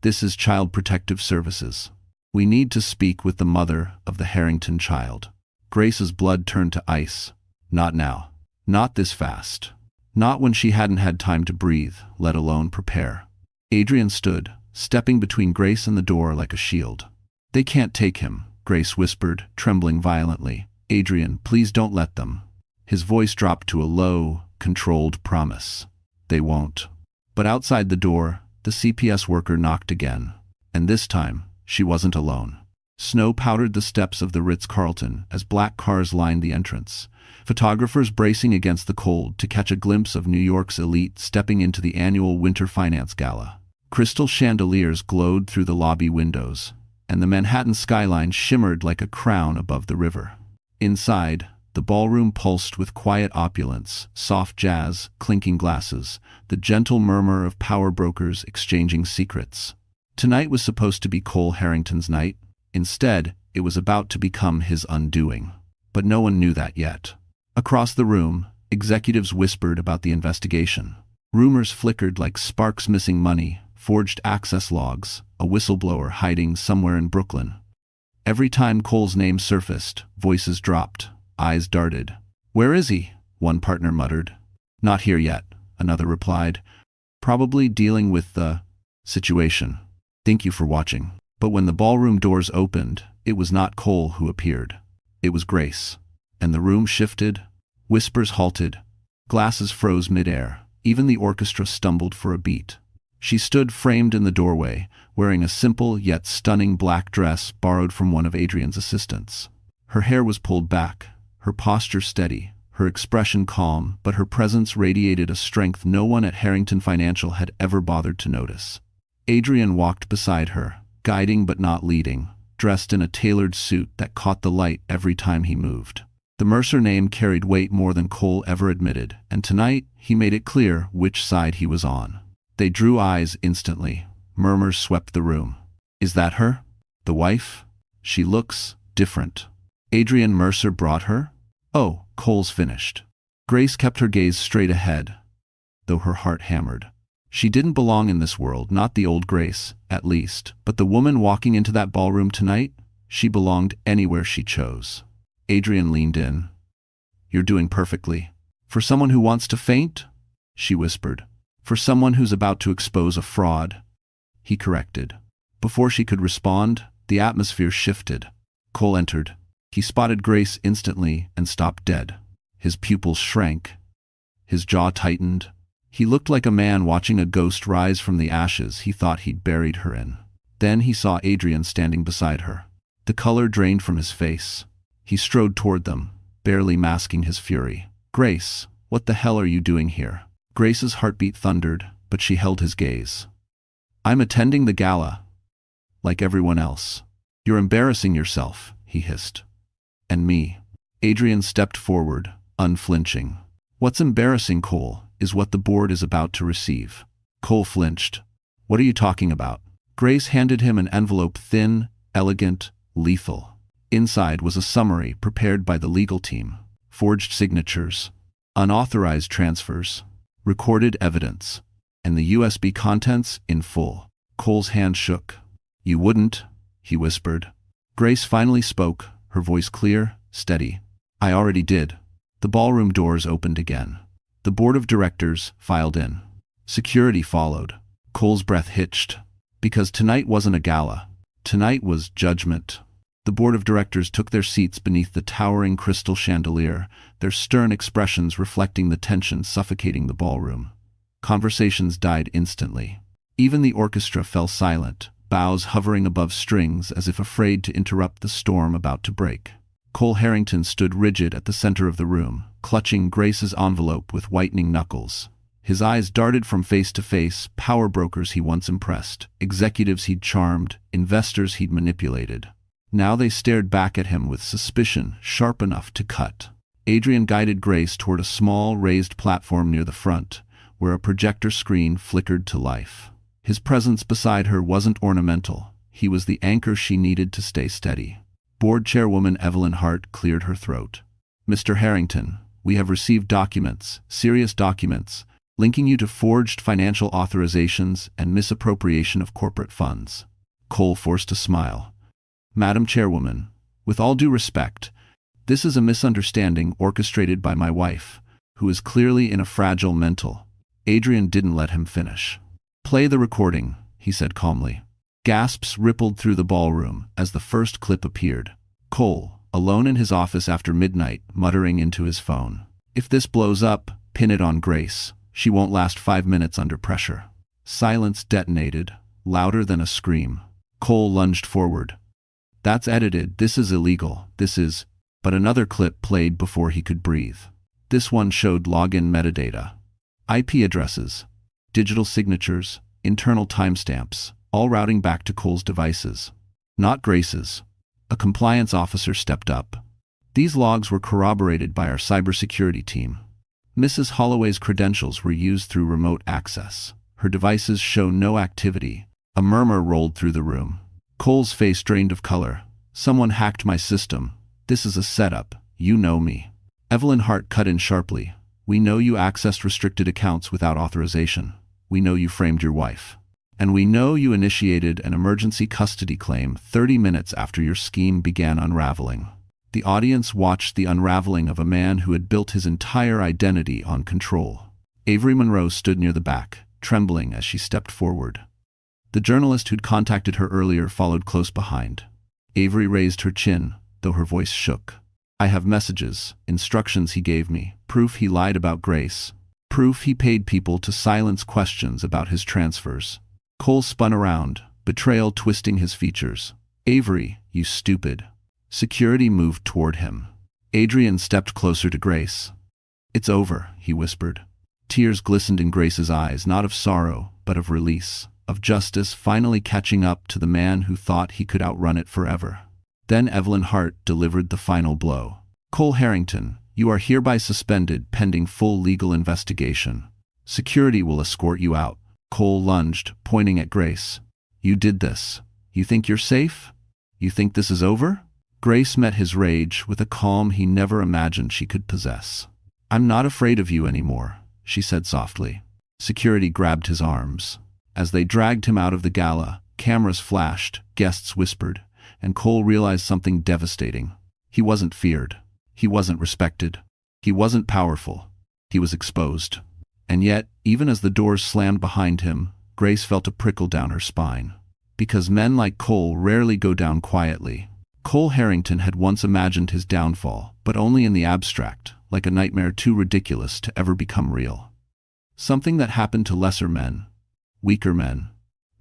This is Child Protective Services. We need to speak with the mother of the Harrington child. Grace's blood turned to ice. Not now. Not this fast. Not when she hadn't had time to breathe, let alone prepare. Adrian stood, stepping between Grace and the door like a shield. They can't take him, Grace whispered, trembling violently. Adrian, please don't let them. His voice dropped to a low, controlled promise. They won't. But outside the door, the CPS worker knocked again. And this time, she wasn't alone. Snow powdered the steps of the Ritz-Carlton as black cars lined the entrance. Photographers bracing against the cold to catch a glimpse of New York's elite stepping into the annual Winter Finance Gala. Crystal chandeliers glowed through the lobby windows, and the Manhattan skyline shimmered like a crown above the river. Inside, the ballroom pulsed with quiet opulence, soft jazz, clinking glasses, the gentle murmur of power brokers exchanging secrets. Tonight was supposed to be Cole Harrington's night. Instead, it was about to become his undoing. But no one knew that yet. Across the room, executives whispered about the investigation. Rumors flickered like sparks missing money, forged access logs, a whistleblower hiding somewhere in Brooklyn. Every time Cole's name surfaced, voices dropped, eyes darted. Where is he? One partner muttered. Not here yet, another replied. Probably dealing with the situation. Thank you for watching. But when the ballroom doors opened, it was not Cole who appeared. It was Grace. And the room shifted. Whispers halted. Glasses froze midair. Even the orchestra stumbled for a beat. She stood framed in the doorway, wearing a simple yet stunning black dress borrowed from one of Adrian's assistants. Her hair was pulled back, her posture steady, her expression calm, but her presence radiated a strength no one at Harrington Financial had ever bothered to notice. Adrian walked beside her, guiding but not leading, dressed in a tailored suit that caught the light every time he moved. The Mercer name carried weight more than Cole ever admitted, and tonight he made it clear which side he was on. They drew eyes instantly. Murmurs swept the room. Is that her? The wife? She looks different. Adrian Mercer brought her? Oh, Cole's finished. Grace kept her gaze straight ahead, though her heart hammered. She didn't belong in this world, not the old Grace, at least. But the woman walking into that ballroom tonight, she belonged anywhere she chose. Adrian leaned in. You're doing perfectly. For someone who wants to faint? She whispered. For someone who's about to expose a fraud? He corrected. Before she could respond, the atmosphere shifted. Cole entered. He spotted Grace instantly and stopped dead. His pupils shrank. His jaw tightened. He looked like a man watching a ghost rise from the ashes he thought he'd buried her in. Then he saw Adrian standing beside her. The color drained from his face. He strode toward them, barely masking his fury. "Grace, what the hell are you doing here?" Grace's heartbeat thundered, but she held his gaze. "I'm attending the gala. Like everyone else." "You're embarrassing yourself," he hissed. "And me." Adrian stepped forward, unflinching. "What's embarrassing, Cole, is what the board is about to receive." Cole flinched. "What are you talking about?" Grace handed him an envelope, thin, elegant, lethal. Inside was a summary prepared by the legal team. Forged signatures, unauthorized transfers, recorded evidence, and the USB contents in full. Cole's hand shook. "You wouldn't," he whispered. Grace finally spoke, her voice clear, steady. "I already did." The ballroom doors opened again. The board of directors filed in. Security followed. Cole's breath hitched. Because tonight wasn't a gala. Tonight was judgment. The board of directors took their seats beneath the towering crystal chandelier, their stern expressions reflecting the tension suffocating the ballroom. Conversations died instantly. Even the orchestra fell silent, bows hovering above strings as if afraid to interrupt the storm about to break. Cole Harrington stood rigid at the center of the room, clutching Grace's envelope with whitening knuckles. His eyes darted from face to face, power brokers he once impressed, executives he'd charmed, investors he'd manipulated. Now they stared back at him with suspicion sharp enough to cut. Adrian guided Grace toward a small, raised platform near the front, where a projector screen flickered to life. His presence beside her wasn't ornamental. He was the anchor she needed to stay steady. Board chairwoman Evelyn Hart cleared her throat. "Mr. Harrington, we have received documents, serious documents, linking you to forged financial authorizations and misappropriation of corporate funds." Cole forced a smile. "Madam Chairwoman, with all due respect, this is a misunderstanding orchestrated by my wife, who is clearly in a fragile mental." Adrian didn't let him finish. "Play the recording," he said calmly. Gasps rippled through the ballroom as the first clip appeared. Cole, alone in his office after midnight, muttering into his phone. "If this blows up, pin it on Grace. She won't last 5 minutes under pressure." Silence detonated, louder than a scream. Cole lunged forward. "That's edited. This is illegal. This is..." But another clip played before he could breathe. This one showed login metadata. IP addresses, digital signatures, internal timestamps, all routing back to Cole's devices. Not Grace's. A compliance officer stepped up. "These logs were corroborated by our cybersecurity team. Mrs. Holloway's credentials were used through remote access. Her devices show no activity." A murmur rolled through the room. Cole's face drained of color. "Someone hacked my system. This is a setup. You know me." Evelyn Hart cut in sharply. "We know you accessed restricted accounts without authorization. We know you framed your wife. And we know you initiated an emergency custody claim 30 minutes after your scheme began unraveling." The audience watched the unraveling of a man who had built his entire identity on control. Avery Monroe stood near the back, trembling as she stepped forward. The journalist who'd contacted her earlier followed close behind. Avery raised her chin, though her voice shook. "I have messages, instructions he gave me, proof he lied about Grace, proof he paid people to silence questions about his transfers." Cole spun around, betrayal twisting his features. "Avery, you stupid." Security moved toward him. Adrian stepped closer to Grace. "It's over," he whispered. Tears glistened in Grace's eyes, not of sorrow, but of release, of justice finally catching up to the man who thought he could outrun it forever. Then Evelyn Hart delivered the final blow. "Cole Harrington, you are hereby suspended pending full legal investigation. Security will escort you out." Cole lunged, pointing at Grace. "You did this. You think you're safe? You think this is over?" Grace met his rage with a calm he never imagined she could possess. "I'm not afraid of you anymore," she said softly. Security grabbed his arms. As they dragged him out of the gala, cameras flashed, guests whispered, and Cole realized something devastating. He wasn't feared. He wasn't respected. He wasn't powerful. He was exposed. And yet, even as the doors slammed behind him, Grace felt a prickle down her spine. Because men like Cole rarely go down quietly. Cole Harrington had once imagined his downfall, but only in the abstract, like a nightmare too ridiculous to ever become real. Something that happened to lesser men, weaker men,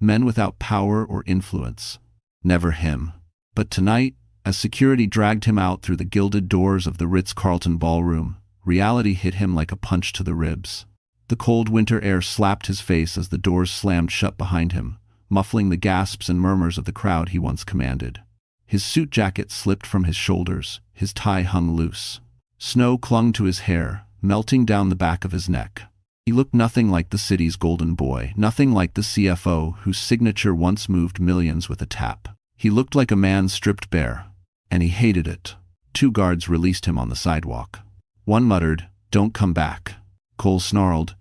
men without power or influence. Never him. But tonight, As security dragged him out through the gilded doors of the Ritz-Carlton ballroom, reality hit him like a punch to the ribs. The cold winter air slapped his face as the doors slammed shut behind him, muffling the gasps and murmurs of the crowd he once commanded. His suit jacket slipped from his shoulders, his tie hung loose. Snow clung to his hair, melting down the back of his neck. He looked nothing like the city's golden boy, nothing like the CFO whose signature once moved millions with a tap. He looked like a man stripped bare, and he hated it. 2 guards released him on the sidewalk. One muttered, "Don't come back." Cole snarled,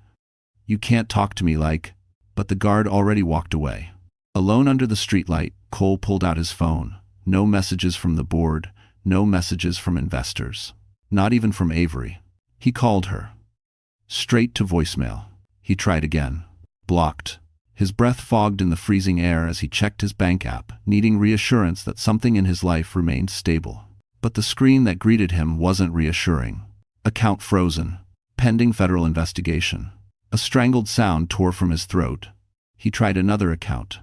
"You can't talk to me like..." But the guard already walked away. Alone under the streetlight, Cole pulled out his phone. No messages from the board, no messages from investors. Not even from Avery. He called her. Straight to voicemail. He tried again. Blocked. His breath fogged in the freezing air as he checked his bank app, needing reassurance that something in his life remained stable. But the screen that greeted him wasn't reassuring. Account frozen. Pending federal investigation. A strangled sound tore from his throat. He tried another account.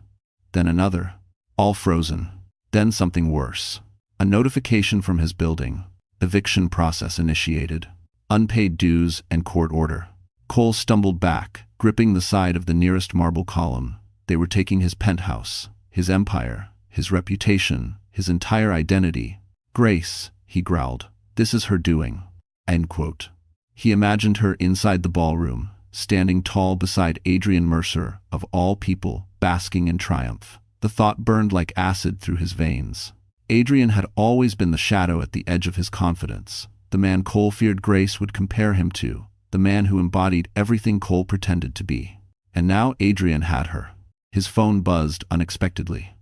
Then another. All frozen. Then something worse. A notification from his building. Eviction process initiated. Unpaid dues and court order. Cole stumbled back, gripping the side of the nearest marble column. They were taking his penthouse, his empire, his reputation, his entire identity. "Grace," he growled, "this is her doing." End quote. He imagined her inside the ballroom, standing tall beside Adrian Mercer, of all people, basking in triumph. The thought burned like acid through his veins. Adrian had always been the shadow at the edge of his confidence. The man Cole feared Grace would compare him to, the man who embodied everything Cole pretended to be. And now Adrian had her. His phone buzzed unexpectedly.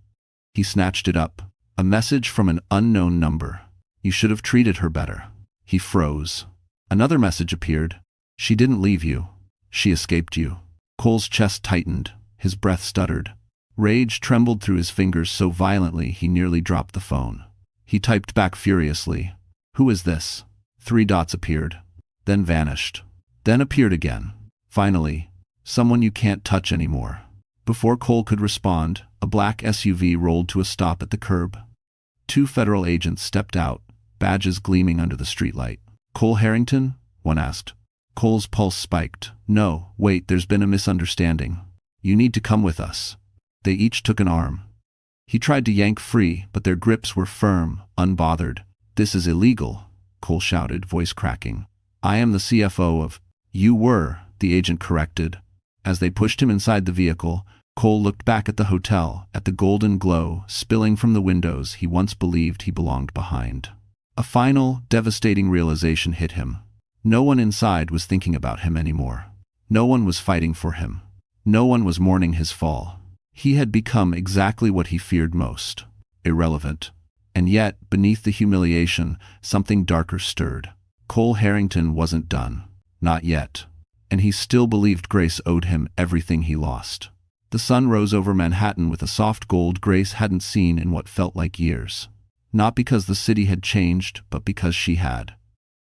He snatched it up. A message from an unknown number. "You should have treated her better." He froze. Another message appeared. "She didn't leave you. She escaped you." Cole's chest tightened. His breath stuttered. Rage trembled through his fingers so violently he nearly dropped the phone. He typed back furiously. "Who is this?" 3 dots appeared, then vanished, then appeared again. Finally, "Someone you can't touch anymore." Before Cole could respond, a black SUV rolled to a stop at the curb. 2 federal agents stepped out, badges gleaming under the streetlight. "Cole Harrington?" one asked. Cole's pulse spiked. "No, wait, there's been a misunderstanding. You need to come with us." They each took an arm. He tried to yank free, but their grips were firm, unbothered. "This is illegal," Cole shouted, voice cracking. "I am the CFO of..." "You were," the agent corrected. As they pushed him inside the vehicle, Cole looked back at the hotel, at the golden glow spilling from the windows he once believed he belonged behind. A final, devastating realization hit him. No one inside was thinking about him anymore. No one was fighting for him. No one was mourning his fall. He had become exactly what he feared most. Irrelevant. And yet, beneath the humiliation, something darker stirred. Cole Harrington wasn't done. Not yet. And he still believed Grace owed him everything he lost. The sun rose over Manhattan with a soft gold Grace hadn't seen in what felt like years. Not because the city had changed, but because she had.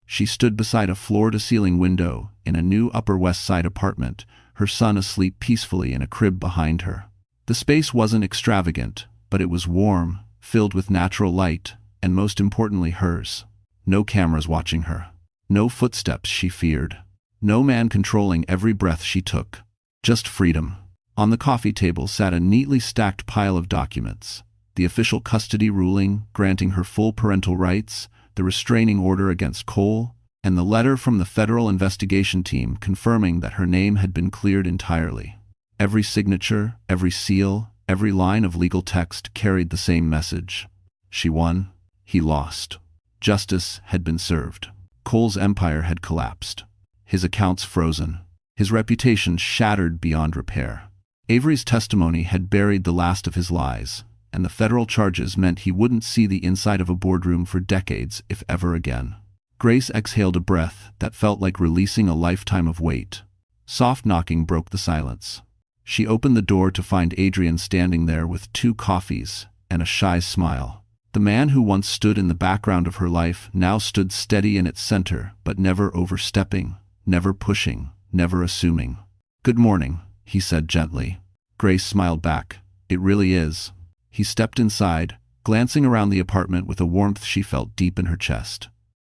She stood beside a floor-to-ceiling window in a new Upper West Side apartment, her son asleep peacefully in a crib behind her. The space wasn't extravagant, but it was warm, filled with natural light, and most importantly hers. No cameras watching her. No footsteps she feared. No man controlling every breath she took. Just freedom. On the coffee table sat a neatly stacked pile of documents. The official custody ruling granting her full parental rights, the restraining order against Cole, and the letter from the federal investigation team confirming that her name had been cleared entirely. Every signature, every seal, every line of legal text carried the same message. She won. He lost. Justice had been served. Cole's empire had collapsed. His accounts frozen. His reputation shattered beyond repair. Avery's testimony had buried the last of his lies, and the federal charges meant he wouldn't see the inside of a boardroom for decades, if ever again. Grace exhaled a breath that felt like releasing a lifetime of weight. Soft knocking broke the silence. She opened the door to find Adrian standing there with 2 coffees and a shy smile. The man who once stood in the background of her life now stood steady in its center, but never overstepping, never pushing, never assuming. "Good morning," he said gently. Grace smiled back. "It really is." He stepped inside, glancing around the apartment with a warmth she felt deep in her chest.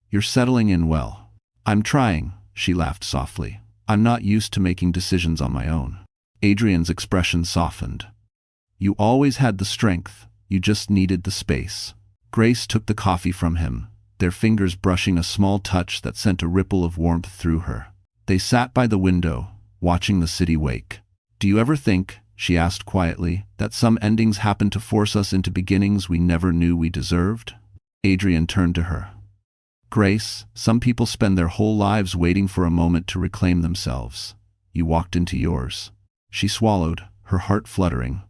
"You're settling in well." "I'm trying," she laughed softly. "I'm not used to making decisions on my own." Adrian's expression softened. "You always had the strength, you just needed the space." Grace took the coffee from him, their fingers brushing a small touch that sent a ripple of warmth through her. They sat by the window, watching the city wake. "Do you ever think," she asked quietly, "that some endings happen to force us into beginnings we never knew we deserved?" Adrian turned to her. "Grace, some people spend their whole lives waiting for a moment to reclaim themselves. You walked into yours." She swallowed, her heart fluttering.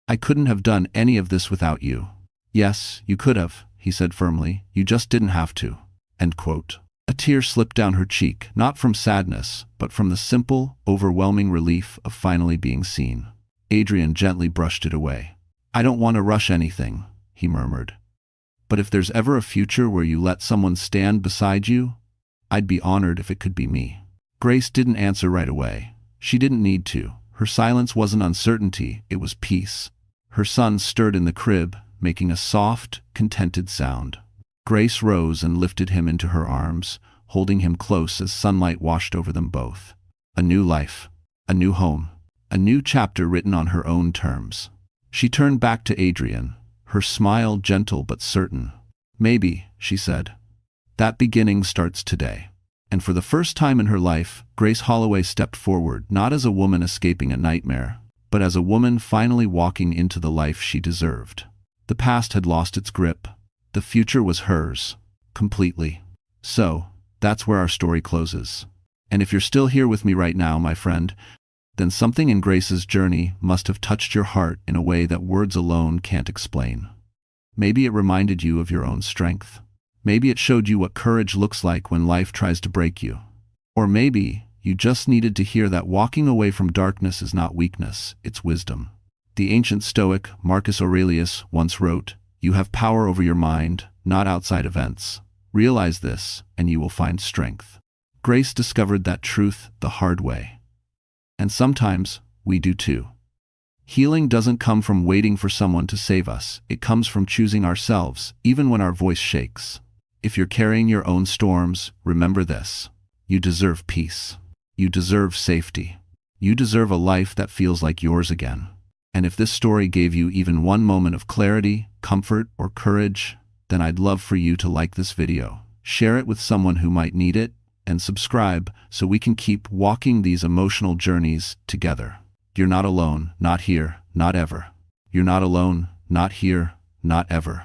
"I couldn't have done any of this without you." "Yes, you could have," he said firmly. "You just didn't have to." End quote. A tear slipped down her cheek, not from sadness, but from the simple, overwhelming relief of finally being seen. Adrian gently brushed it away. "I don't want to rush anything," he murmured. "But if there's ever a future where you let someone stand beside you, I'd be honored if it could be me." Grace didn't answer right away. She didn't need to. Her silence wasn't uncertainty, it was peace. Her son stirred in the crib, making a soft, contented sound. Grace rose and lifted him into her arms, holding him close as sunlight washed over them both. A new life, a new home, a new chapter written on her own terms. She turned back to Adrian, her smile gentle but certain. "Maybe," she said, "that beginning starts today." And for the first time in her life, Grace Holloway stepped forward, not as a woman escaping a nightmare, but as a woman finally walking into the life she deserved. The past had lost its grip. The future was hers, completely. So, that's where our story closes. And if you're still here with me right now, my friend, then something in Grace's journey must have touched your heart in a way that words alone can't explain. Maybe it reminded you of your own strength. Maybe it showed you what courage looks like when life tries to break you. Or maybe you just needed to hear that walking away from darkness is not weakness, it's wisdom. The ancient Stoic Marcus Aurelius once wrote, "You have power over your mind, not outside events. Realize this, and you will find strength." Grace discovered that truth the hard way. And sometimes, we do too. Healing doesn't come from waiting for someone to save us, it comes from choosing ourselves, even when our voice shakes. If you're carrying your own storms, remember this. You deserve peace. You deserve safety. You deserve a life that feels like yours again. And if this story gave you even one moment of clarity, comfort, or courage, then I'd love for you to like this video, share it with someone who might need it, and subscribe so we can keep walking these emotional journeys together. You're not alone, not here, not ever. You're not alone, not here, not ever.